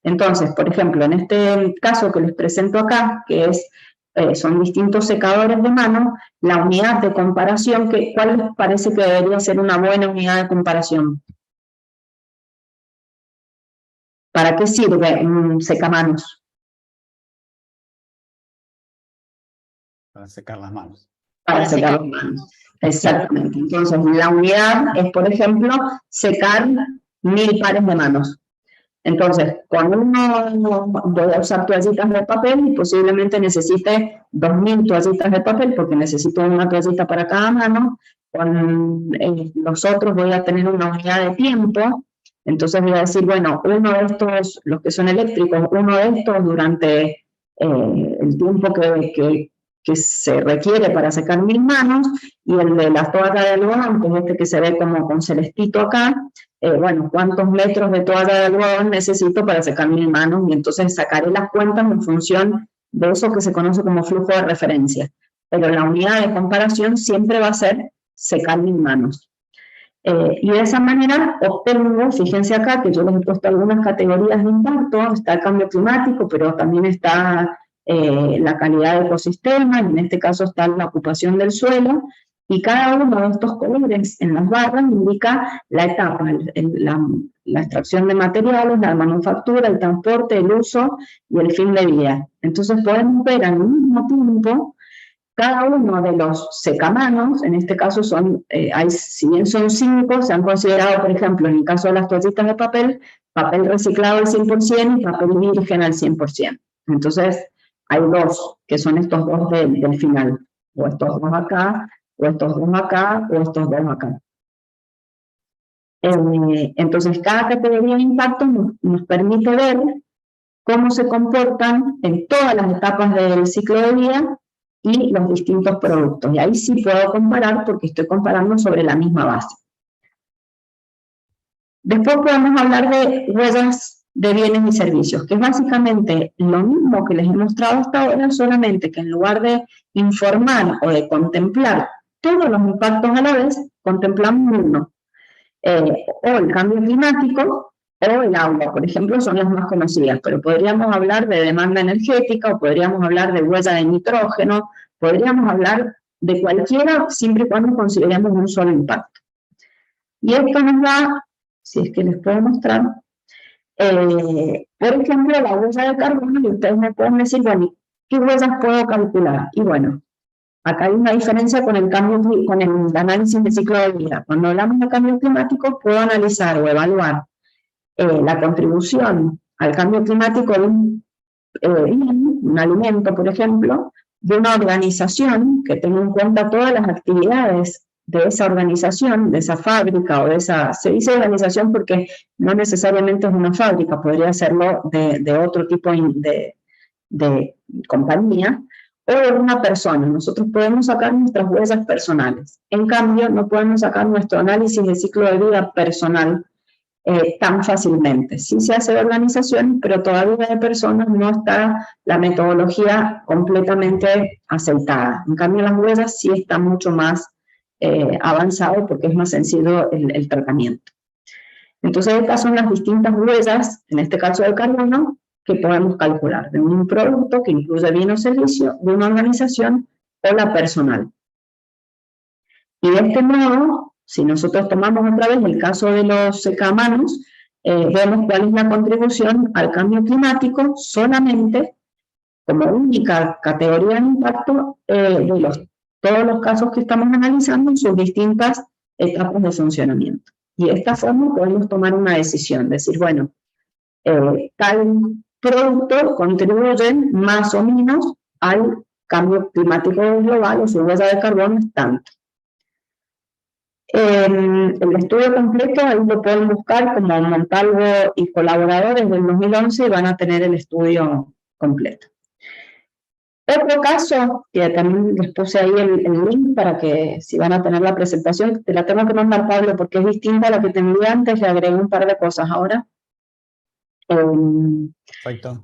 Entonces, por ejemplo, en este caso que les presento acá, que es son distintos secadores de mano, la unidad de comparación, ¿cuál les parece que debería ser una buena unidad de comparación? ¿Para qué sirve un secamanos? Para secar las manos. Para secar las manos. Exactamente. Entonces, la unidad es, por ejemplo, secar 1000 pares de manos. Entonces, cuando uno voy a usar toallitas de papel, y posiblemente necesite 2000 toallitas de papel, porque necesito una toallita para cada mano. Con los otros voy a tener una unidad de tiempo. Entonces voy a decir, bueno, uno de estos, los que son eléctricos, uno de estos durante el tiempo que se requiere para secar 1000 manos, y el de la toalla de algodón, que es este que se ve como con celestito acá, bueno, cuántos metros de toalla de algodón necesito para secar 1000 manos, y entonces sacaré las cuentas en función de eso que se conoce como flujo de referencia. Pero la unidad de comparación siempre va a ser secar 1000 manos. Y de esa manera obtengo, fíjense acá que yo les he puesto algunas categorías de impacto, está el cambio climático, pero también está la calidad de ecosistema, y en este caso está la ocupación del suelo, y cada uno de estos colores en las barras indica la etapa, la extracción de materiales, la manufactura, el transporte, el uso y el fin de vida. Entonces podemos ver al mismo tiempo cada uno de los secamanos, en este caso son, si bien son 5, se han considerado, por ejemplo, en el caso de las toallitas de papel reciclado al 100% y papel virgen al 100%. Entonces, hay 2, que son estos 2 del final, o estos 2 acá, o estos 2 acá, o estos 2 acá. Entonces, cada categoría de impacto nos permite ver cómo se comportan en todas las etapas del ciclo de vida y los distintos productos. Y ahí sí puedo comparar porque estoy comparando sobre la misma base. Después podemos hablar de huellas de bienes y servicios, que es básicamente lo mismo que les he mostrado hasta ahora, solamente que en lugar de informar o de contemplar todos los impactos a la vez, contemplamos uno. O el cambio climático o el agua, por ejemplo, son las más conocidas, pero podríamos hablar de demanda energética, o podríamos hablar de huella de nitrógeno, podríamos hablar de cualquiera, siempre y cuando consideremos un solo impacto. Y esto nos da, si es que les puedo mostrar, por ejemplo, la huella de carbono, y ustedes me pueden decir, bueno, ¿qué huellas puedo calcular? Y bueno, acá hay una diferencia con el análisis de ciclo de vida. Cuando hablamos de cambio climático, puedo analizar o evaluar la contribución al cambio climático de un alimento, por ejemplo, de una organización que tenga en cuenta todas las actividades de esa organización, de esa fábrica o de esa... Se dice organización porque no necesariamente es una fábrica, podría serlo de otro tipo de compañía, o de una persona. Nosotros podemos sacar nuestras huellas personales. En cambio, no podemos sacar nuestro análisis de ciclo de vida personal tan fácilmente. Sí se hace de organizaciones, pero todavía de personas no está la metodología completamente aceitada. En cambio, las huellas sí está mucho más avanzado porque es más sencillo el tratamiento. Entonces, estas son las distintas huellas, en este caso del carbono, que podemos calcular de un producto que incluye bien o servicio, de una organización o la personal. Y de este modo, si nosotros tomamos otra vez el caso de los secamanos, vemos cuál es la contribución al cambio climático solamente como única categoría de impacto de todos los casos que estamos analizando en sus distintas etapas de funcionamiento. Y de esta forma podemos tomar una decisión, decir, bueno, tal producto contribuye más o menos al cambio climático global, o su huella de carbono es tanto. El estudio completo ahí lo pueden buscar como Montalvo y colaboradores del 2011 y van a tener el estudio completo. Otro caso, que también les puse ahí el link para que si van a tener la presentación, te la tengo que mandar, Pablo, porque es distinta a la que tenía antes, le agregué un par de cosas ahora. Perfecto.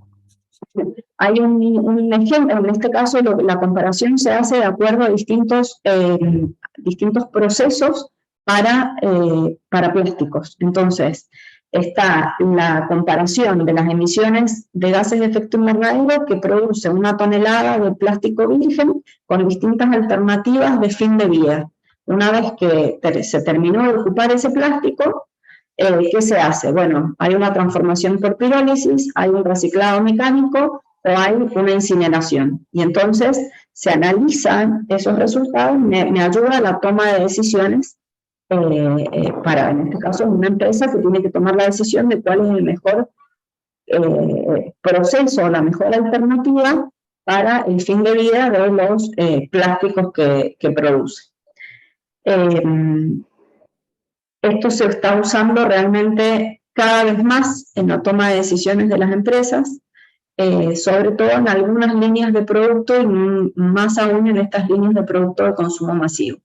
Hay un ejemplo, en este caso la comparación se hace de acuerdo a distintos procesos para plásticos. Entonces, está la comparación de las emisiones de gases de efecto invernadero que produce una tonelada de plástico virgen con distintas alternativas de fin de vida. Una vez que se terminó de ocupar ese plástico, ¿qué se hace? Bueno, hay una transformación por pirólisis, hay un reciclado mecánico o hay una incineración. Y entonces se analizan esos resultados, me ayuda a la toma de decisiones para, en este caso, una empresa que tiene que tomar la decisión de cuál es el mejor proceso, la mejor alternativa para el fin de vida de los plásticos que produce. Esto se está usando realmente cada vez más en la toma de decisiones de las empresas, sobre todo en algunas líneas de producto y más aún en estas líneas de producto de consumo masivo.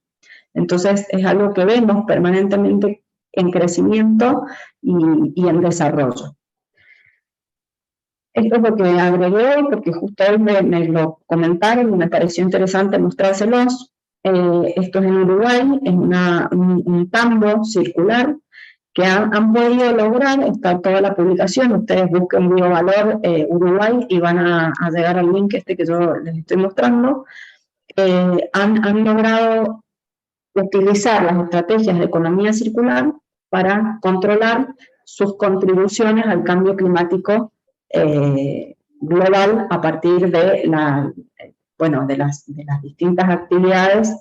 Entonces es algo que vemos permanentemente en crecimiento y en desarrollo. Esto es lo que agregué hoy porque justo hoy me lo comentaron y me pareció interesante mostrárselos. Esto es en Uruguay, es un tambo circular que han podido lograr, está toda la publicación, ustedes busquen Biovalor Uruguay y van a llegar al link que yo les estoy mostrando. Han logrado utilizar las estrategias de economía circular para controlar sus contribuciones al cambio climático global a partir de las distintas actividades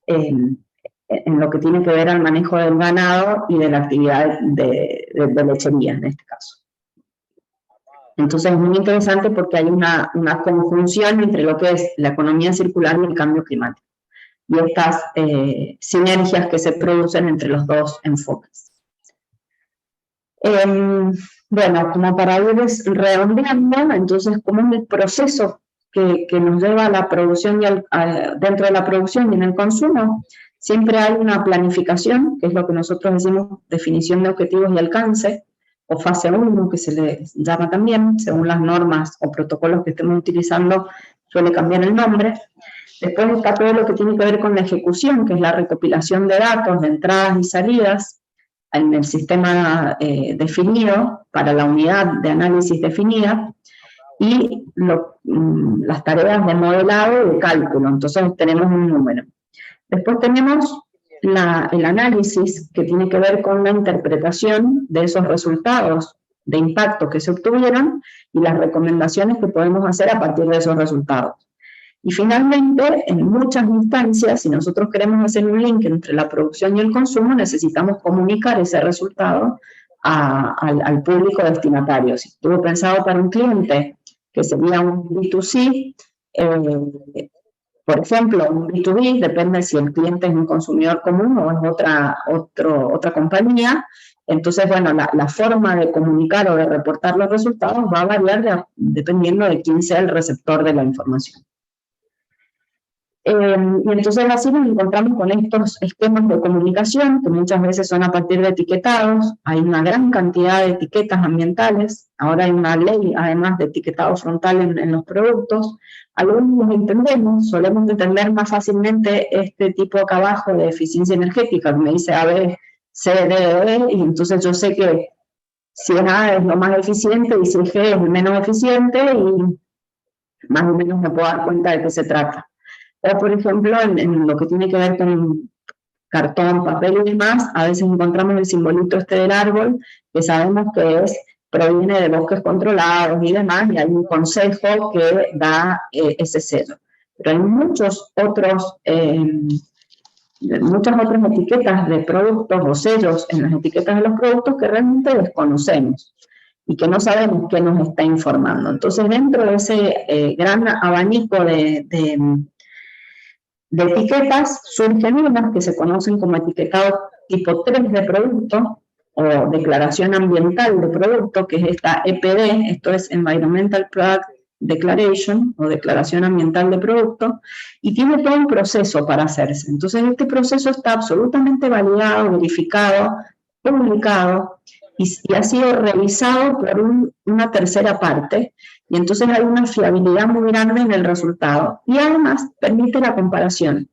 en lo que tiene que ver al manejo del ganado y de la actividad de lechería en este caso. Entonces es muy interesante porque hay una conjunción entre lo que es la economía circular y el cambio climático y estas sinergias que se producen entre los dos enfoques. Bueno, como para ir redondeando, entonces, ¿cómo es el proceso que nos lleva a la producción dentro de la producción y en el consumo? Siempre hay una planificación, que es lo que nosotros decimos definición de objetivos y alcance, o fase 1, que se le llama también, según las normas o protocolos que estemos utilizando, suele cambiar el nombre. Después está todo lo que tiene que ver con la ejecución, que es la recopilación de datos, de entradas y salidas en el sistema definido, para la unidad de análisis definida, y las tareas de modelado y de cálculo. Entonces tenemos un número. Después tenemos el análisis, que tiene que ver con la interpretación de esos resultados de impacto que se obtuvieron y las recomendaciones que podemos hacer a partir de esos resultados. Y finalmente, en muchas instancias, si nosotros queremos hacer un link entre la producción y el consumo, necesitamos comunicar ese resultado al público destinatario. Si estuvo pensado para un cliente, que sería un B2C, por ejemplo, un B2B, depende si el cliente es un consumidor común o es otra compañía. Entonces, bueno, la forma de comunicar o de reportar los resultados va a variar dependiendo de quién sea el receptor de la información. Y entonces así nos encontramos con estos esquemas de comunicación que muchas veces son a partir de etiquetados. Hay una gran cantidad de etiquetas ambientales. Ahora hay una ley, además, de etiquetado frontal en los productos. Algunos los entendemos, solemos entender más fácilmente este tipo acá abajo de eficiencia energética, que me dice A, B, C, D, E, y entonces yo sé que si es A es lo más eficiente y si es G es el menos eficiente, y más o menos me puedo dar cuenta de qué se trata. O, por ejemplo, en lo que tiene que ver con cartón, papel y demás, a veces encontramos el simbolito del árbol, que sabemos que proviene de bosques controlados y demás, y hay un consejo que da ese sello. Pero hay muchas otras etiquetas de productos o sellos en las etiquetas de los productos que realmente desconocemos y que no sabemos qué nos está informando. Entonces, dentro de ese gran abanico de etiquetas, surgen unas que se conocen como etiquetado tipo 3 de producto o declaración ambiental de producto, que es esta EPD, esto es Environmental Product Declaration o declaración ambiental de producto, y tiene todo un proceso para hacerse. Entonces este proceso está absolutamente validado, verificado, publicado y ha sido revisado por una tercera parte, y entonces hay una fiabilidad muy grande en el resultado. Y además permite la comparación.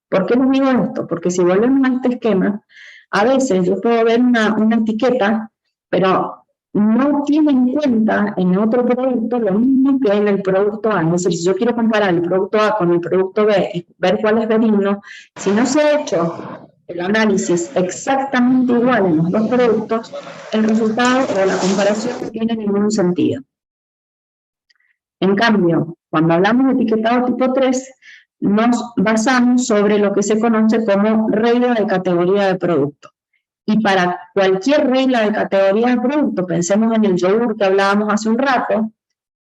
¿Por qué les digo esto? Porque si volvemos a este esquema, a veces yo puedo ver una etiqueta, pero no tiene en cuenta en otro producto lo mismo que en el producto A. Es decir, si yo quiero comparar el producto A con el producto B y ver cuál es benigno, si no se ha hecho el análisis exactamente igual en los dos productos, el resultado o la comparación no tiene ningún sentido. En cambio, cuando hablamos de etiquetado tipo 3, nos basamos sobre lo que se conoce como regla de categoría de producto. Y para cualquier regla de categoría de producto, pensemos en el yogur que hablábamos hace un rato,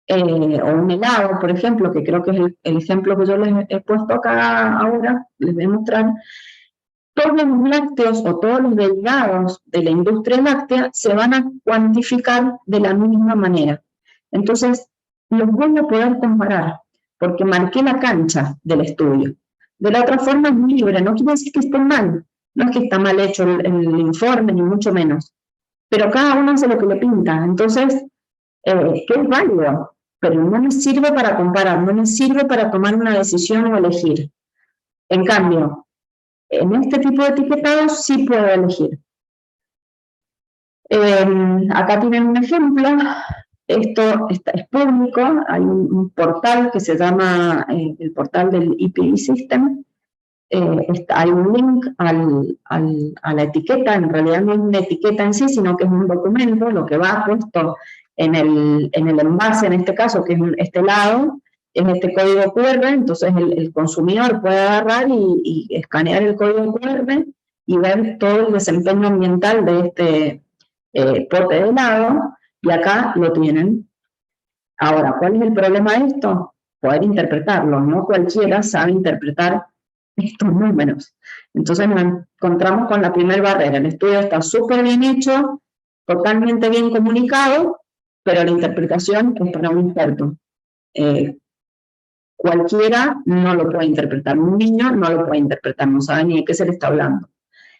o un helado, por ejemplo, que creo que es el ejemplo que yo les he puesto acá ahora, les voy a mostrar. Todos los lácteos o todos los derivados de la industria láctea se van a cuantificar de la misma manera. Entonces, los voy a poder comparar, porque marqué la cancha del estudio. De la otra forma es libre, no quiere decir que esté mal, no es que está mal hecho el informe, ni mucho menos, pero cada uno hace lo que le pinta, entonces, que es válido, pero no me sirve para comparar, no me sirve para tomar una decisión o elegir. En cambio, en este tipo de etiquetados sí puedo elegir. Acá tienen un ejemplo. Esto es público. Hay un portal que se llama el portal del EPI System. Hay un link a la etiqueta. En realidad no es una etiqueta en sí, sino que es un documento. Lo que va puesto en el envase, en este caso, que es este lado, es este código QR. Entonces el consumidor puede agarrar y escanear el código QR y ver todo el desempeño ambiental de este pote de helado, y acá lo tienen. Ahora, ¿cuál es el problema de esto? Poder interpretarlo. No cualquiera sabe interpretar estos números. Entonces nos encontramos con la primera barrera. El estudio está súper bien hecho, totalmente bien comunicado, pero la interpretación es para un experto. Cualquiera no lo puede interpretar. Un niño no lo puede interpretar, no sabe ni de qué se le está hablando.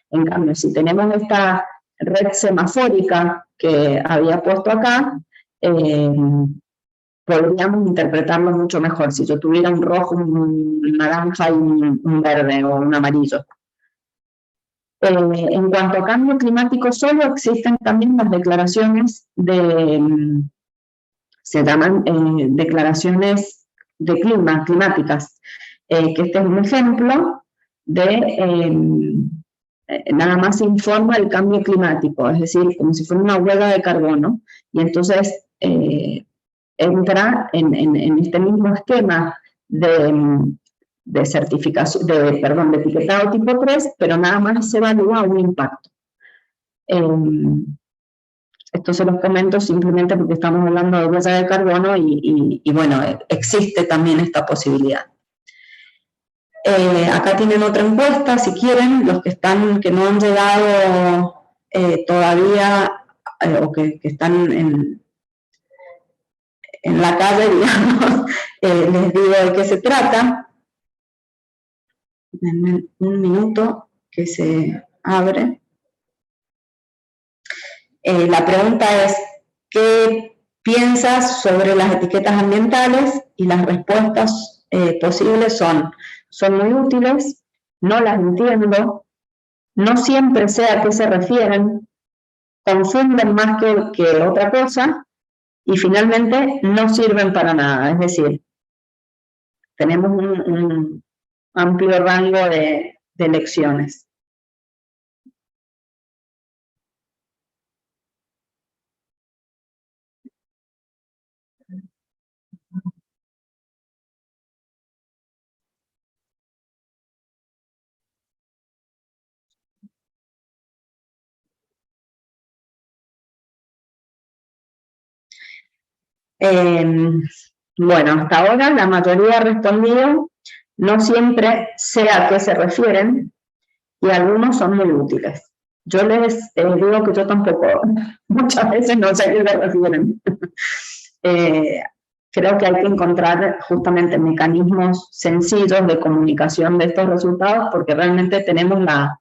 En cambio, si tenemos esta red semafórica que había puesto acá, podríamos interpretarlo mucho mejor si yo tuviera un rojo, un naranja y un verde o un amarillo. En cuanto a cambio climático solo, existen también las declaraciones se llaman declaraciones de clima, climáticas, que este es un ejemplo de nada más informa el cambio climático, es decir, como si fuera una huella de carbono, y entonces entra en este mismo esquema de certificación, de etiquetado tipo 3, pero nada más se evalúa un impacto. Esto se los comento simplemente porque estamos hablando de huella de carbono y bueno, existe también esta posibilidad. Acá tienen otra encuesta, si quieren, los que no han llegado todavía o que están en la calle, digamos, les digo de qué se trata. Denme un minuto que se abre. La pregunta es, ¿qué piensas sobre las etiquetas ambientales? Y las respuestas posibles son muy útiles, no las entiendo, no siempre sé a qué se refieren, confunden más que otra cosa, y finalmente no sirven para nada. Es decir, tenemos un amplio rango de elecciones. Bueno, hasta ahora la mayoría ha respondido, no siempre sé a qué se refieren, y algunos son muy útiles. Yo les digo que yo tampoco, muchas veces no sé a qué se refieren. Creo que hay que encontrar justamente mecanismos sencillos de comunicación de estos resultados, porque realmente tenemos la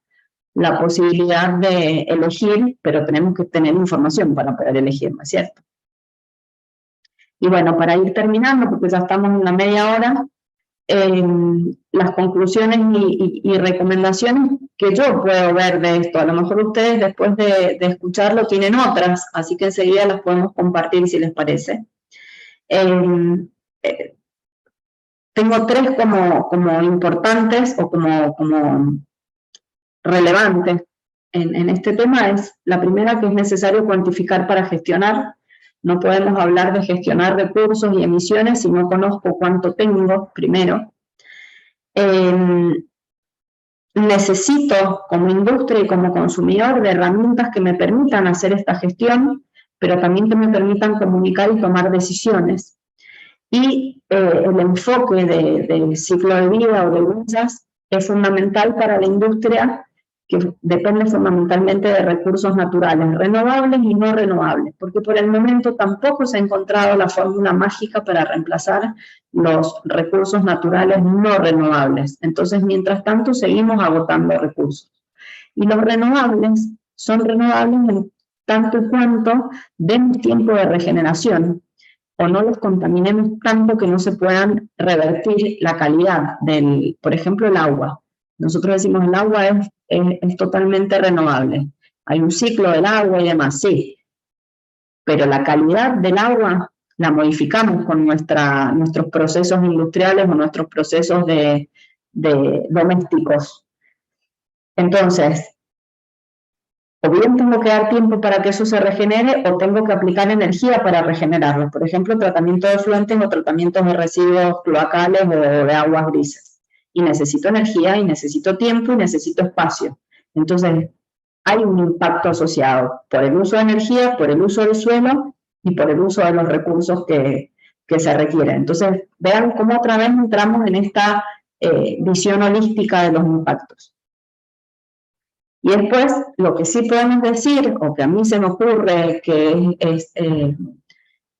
posibilidad de elegir, pero tenemos que tener información para poder elegir, ¿no es cierto? Y bueno, para ir terminando, porque ya estamos en la media hora, las conclusiones y recomendaciones que yo puedo ver de esto. A lo mejor ustedes después de escucharlo tienen otras, así que enseguida las podemos compartir si les parece. Tengo tres como importantes o como relevantes en este tema. Es la primera, que es necesario cuantificar para gestionar. No podemos hablar de gestionar recursos y emisiones si no conozco cuánto tengo primero. Necesito como industria y como consumidor de herramientas que me permitan hacer esta gestión, pero también que me permitan comunicar y tomar decisiones. Y el enfoque del ciclo de vida o de huellas es fundamental para la industria, que depende fundamentalmente de recursos naturales, renovables y no renovables, porque por el momento tampoco se ha encontrado la fórmula mágica para reemplazar los recursos naturales no renovables. Entonces, mientras tanto, seguimos agotando recursos. Y los renovables son renovables en tanto y cuanto demos tiempo de regeneración, o no los contaminemos tanto que no se puedan revertir la calidad del, por ejemplo, el agua. Nosotros decimos el agua es totalmente renovable. Hay un ciclo del agua y demás, sí. Pero la calidad del agua la modificamos con nuestros procesos industriales o nuestros procesos de domésticos. Entonces, o bien tengo que dar tiempo para que eso se regenere o tengo que aplicar energía para regenerarlo. Por ejemplo, tratamiento de efluentes o tratamientos de residuos cloacales o de aguas grises. Y necesito energía y necesito tiempo y necesito espacio. Entonces, hay un impacto asociado por el uso de energía, por el uso del suelo y por el uso de los recursos que se requieren. Entonces, vean cómo otra vez entramos en esta visión holística de los impactos. Y después, lo que sí podemos decir, o que a mí se me ocurre que es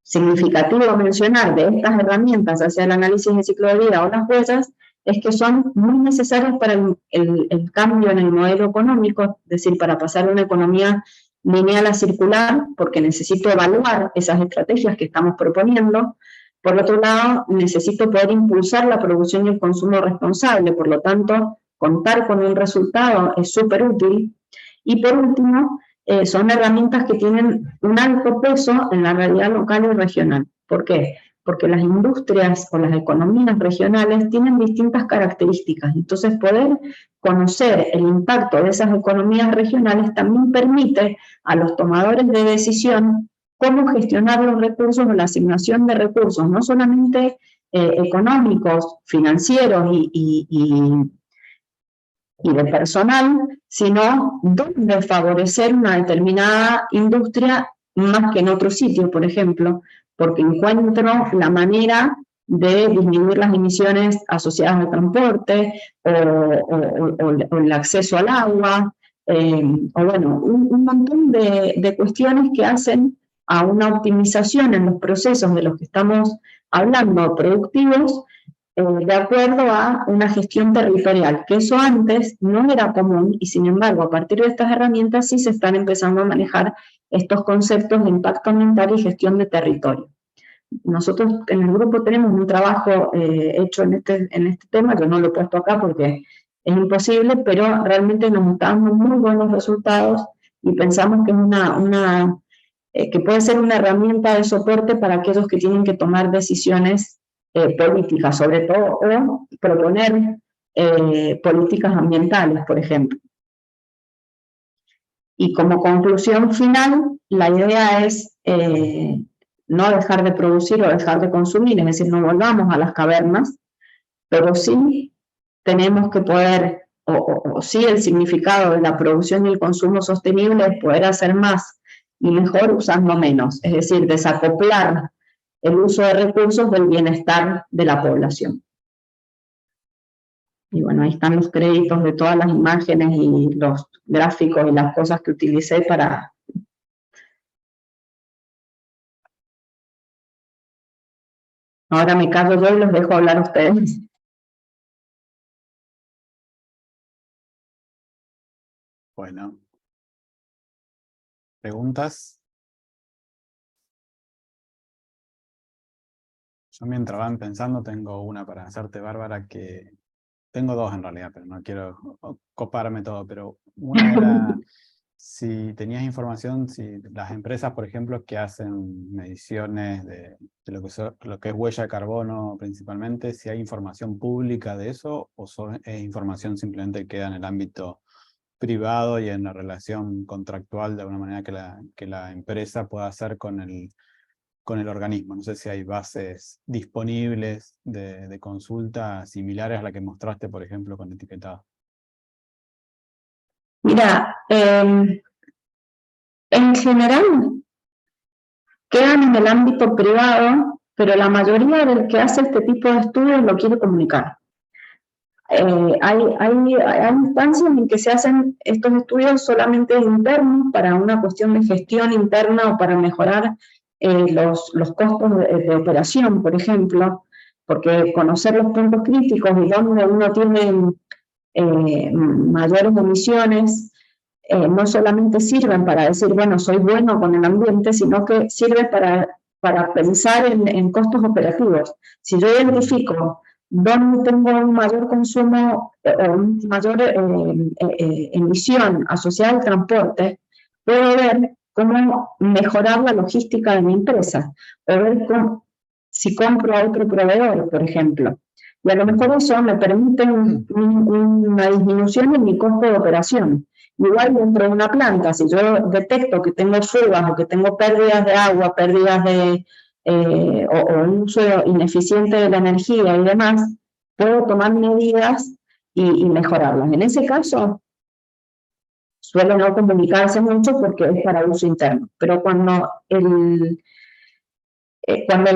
significativo mencionar de estas herramientas hacia el análisis de ciclo de vida o las huellas, es que son muy necesarias para el cambio en el modelo económico, es decir, para pasar de una economía lineal a circular, porque necesito evaluar esas estrategias que estamos proponiendo. Por otro lado, necesito poder impulsar la producción y el consumo responsable, por lo tanto, contar con un resultado es súper útil. Y por último, son herramientas que tienen un alto peso en la realidad local y regional. ¿Por qué? Porque las industrias o las economías regionales tienen distintas características. Entonces, poder conocer el impacto de esas economías regionales también permite a los tomadores de decisión cómo gestionar los recursos o la asignación de recursos, no solamente económicos, financieros y de personal, sino dónde favorecer una determinada industria más que en otro sitio, por ejemplo, porque encuentro la manera de disminuir las emisiones asociadas al transporte o el acceso al agua, o bueno, un montón de cuestiones que hacen a una optimización en los procesos de los que estamos hablando, productivos, de acuerdo a una gestión territorial, que eso antes no era común y sin embargo a partir de estas herramientas sí se están empezando a manejar estos conceptos de impacto ambiental y gestión de territorio. Nosotros en el grupo tenemos un trabajo hecho en este tema, yo no lo he puesto acá porque es imposible, pero realmente nos está dando muy buenos resultados y pensamos que es que puede ser una herramienta de soporte para aquellos que tienen que tomar decisiones políticas, sobre todo, o proponer políticas ambientales, por ejemplo. Y como conclusión final, la idea es no dejar de producir o dejar de consumir, es decir, no volvamos a las cavernas, pero sí tenemos que poder, o sí el significado de la producción y el consumo sostenible es poder hacer más y mejor usando menos, es decir, desacoplar el uso de recursos del bienestar de la población. Y bueno, ahí están los créditos de todas las imágenes y los gráficos y las cosas que utilicé para... Ahora me callo yo y los dejo hablar a ustedes. Bueno. ¿Preguntas? Yo mientras van pensando tengo una para hacerte, Bárbara, que tengo dos en realidad, pero no quiero coparme todo, pero una era si tenías información, si las empresas, por ejemplo, que hacen mediciones de lo que es huella de carbono principalmente, si hay información pública de eso o es información simplemente que queda en el ámbito privado y en la relación contractual de alguna manera que la empresa pueda hacer con el organismo. No sé si hay bases disponibles de consulta similares a la que mostraste, por ejemplo, con etiquetado. Mira, en general quedan en el ámbito privado, pero la mayoría del que hace este tipo de estudios lo quiere comunicar. Hay instancias en que se hacen estos estudios solamente internos para una cuestión de gestión interna o para mejorar los costos de operación, por ejemplo, porque conocer los puntos críticos y dónde uno tiene mayores emisiones no solamente sirven para decir, bueno, soy bueno con el ambiente, sino que sirve para pensar en costos operativos. Si yo identifico dónde tengo un mayor consumo o una mayor emisión asociada al transporte, puedo ver cómo mejorar la logística de mi empresa, o ver si compro a otro proveedor, por ejemplo. Y a lo mejor eso me permite una disminución en mi costo de operación. Igual dentro de una planta, si yo detecto que tengo fugas o que tengo pérdidas de agua, pérdidas de o un uso ineficiente de la energía y demás, puedo tomar medidas y mejorarlas. En ese caso, suele no comunicarse mucho porque es para uso interno, pero cuando el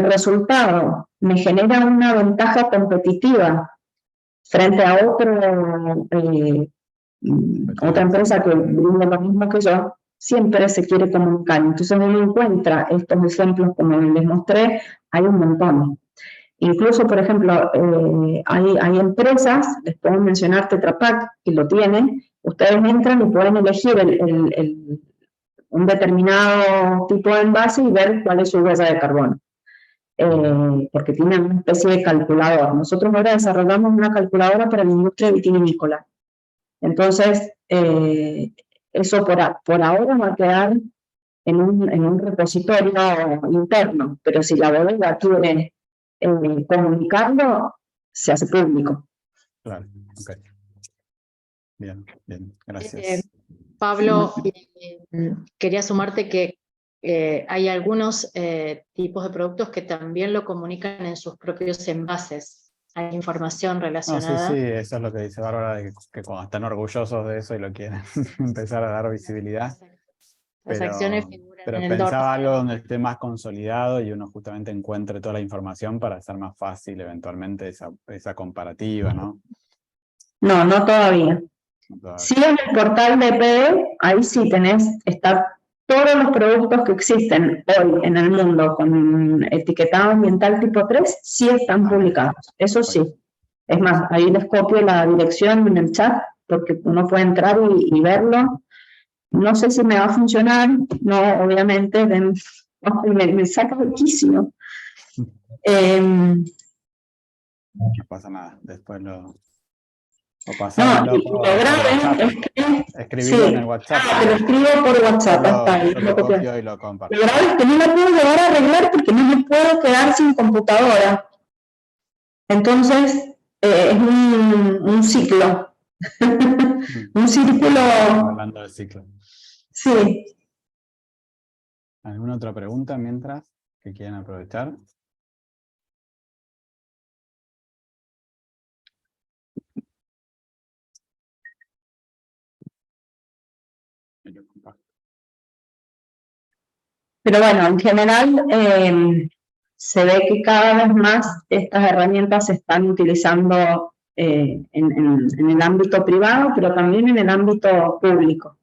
resultado me genera una ventaja competitiva frente a otra empresa que brinda lo mismo que yo, siempre se quiere comunicar. Entonces uno encuentra estos ejemplos, como les mostré, hay un montón. Incluso, por ejemplo, hay empresas, les puedo mencionar Tetra Pak, que lo tienen, ustedes entran y pueden elegir un determinado tipo de envase y ver cuál es su huella de carbono. Porque tienen una especie de calculador. Nosotros ahora desarrollamos una calculadora para la industria vitivinícola. Entonces, eso por ahora va a quedar en un repositorio interno, pero si la bodega quiere comunicarlo, se hace público. Claro, ok. Bien, gracias. Pablo, quería sumarte que hay algunos tipos de productos que también lo comunican en sus propios envases. Hay información No, relacionada. sí, eso es lo que dice Bárbara, que cuando están orgullosos de eso y lo quieren empezar a dar visibilidad. Las acciones figuran Pero en el pensaba dorso. algo donde esté más consolidado y uno justamente encuentre toda la información para hacer más fácil eventualmente esa comparativa, ¿no? No, no todavía. Todavía. Sí, en el portal de EPD, ahí sí está todos los productos que existen hoy en el mundo con etiquetado ambiental tipo 3, sí están publicados, eso sí. Es más, ahí les copio la dirección en el chat, porque uno puede entrar y verlo. No sé si me va a funcionar, no, obviamente, me saca muchísimo. No pasa nada, después lo pasármelo y lo grave escribirlo en el WhatsApp. te lo escribo por WhatsApp, yo lo copio y lo comparto. Lo grave es que no lo puedo llegar a arreglar porque no me puedo quedar sin computadora. Entonces, es un ciclo. Un círculo. Hablando del ciclo. Sí. ¿Alguna otra pregunta mientras que quieran aprovechar? Pero bueno, en general se ve que cada vez más estas herramientas se están utilizando en el ámbito privado, pero también en el ámbito público.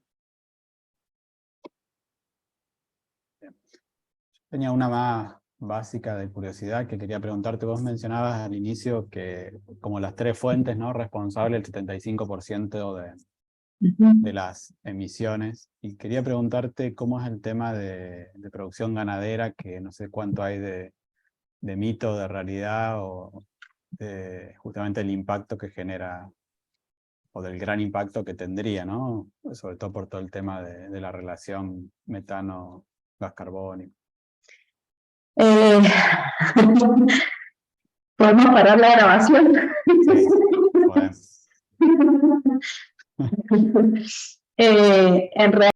Tenía una más básica de curiosidad que quería preguntarte. Vos mencionabas al inicio que como las tres fuentes, ¿no? Responsable el 75% de las emisiones. Y quería preguntarte cómo es el tema de producción ganadera, que no sé cuánto hay de de mito, de realidad, o de justamente el impacto que genera, o del gran impacto que tendría, ¿no? Sobre todo por todo el tema de la relación metano-gas carbónico. ¿Podemos parar la grabación? Sí, podemos. En realidad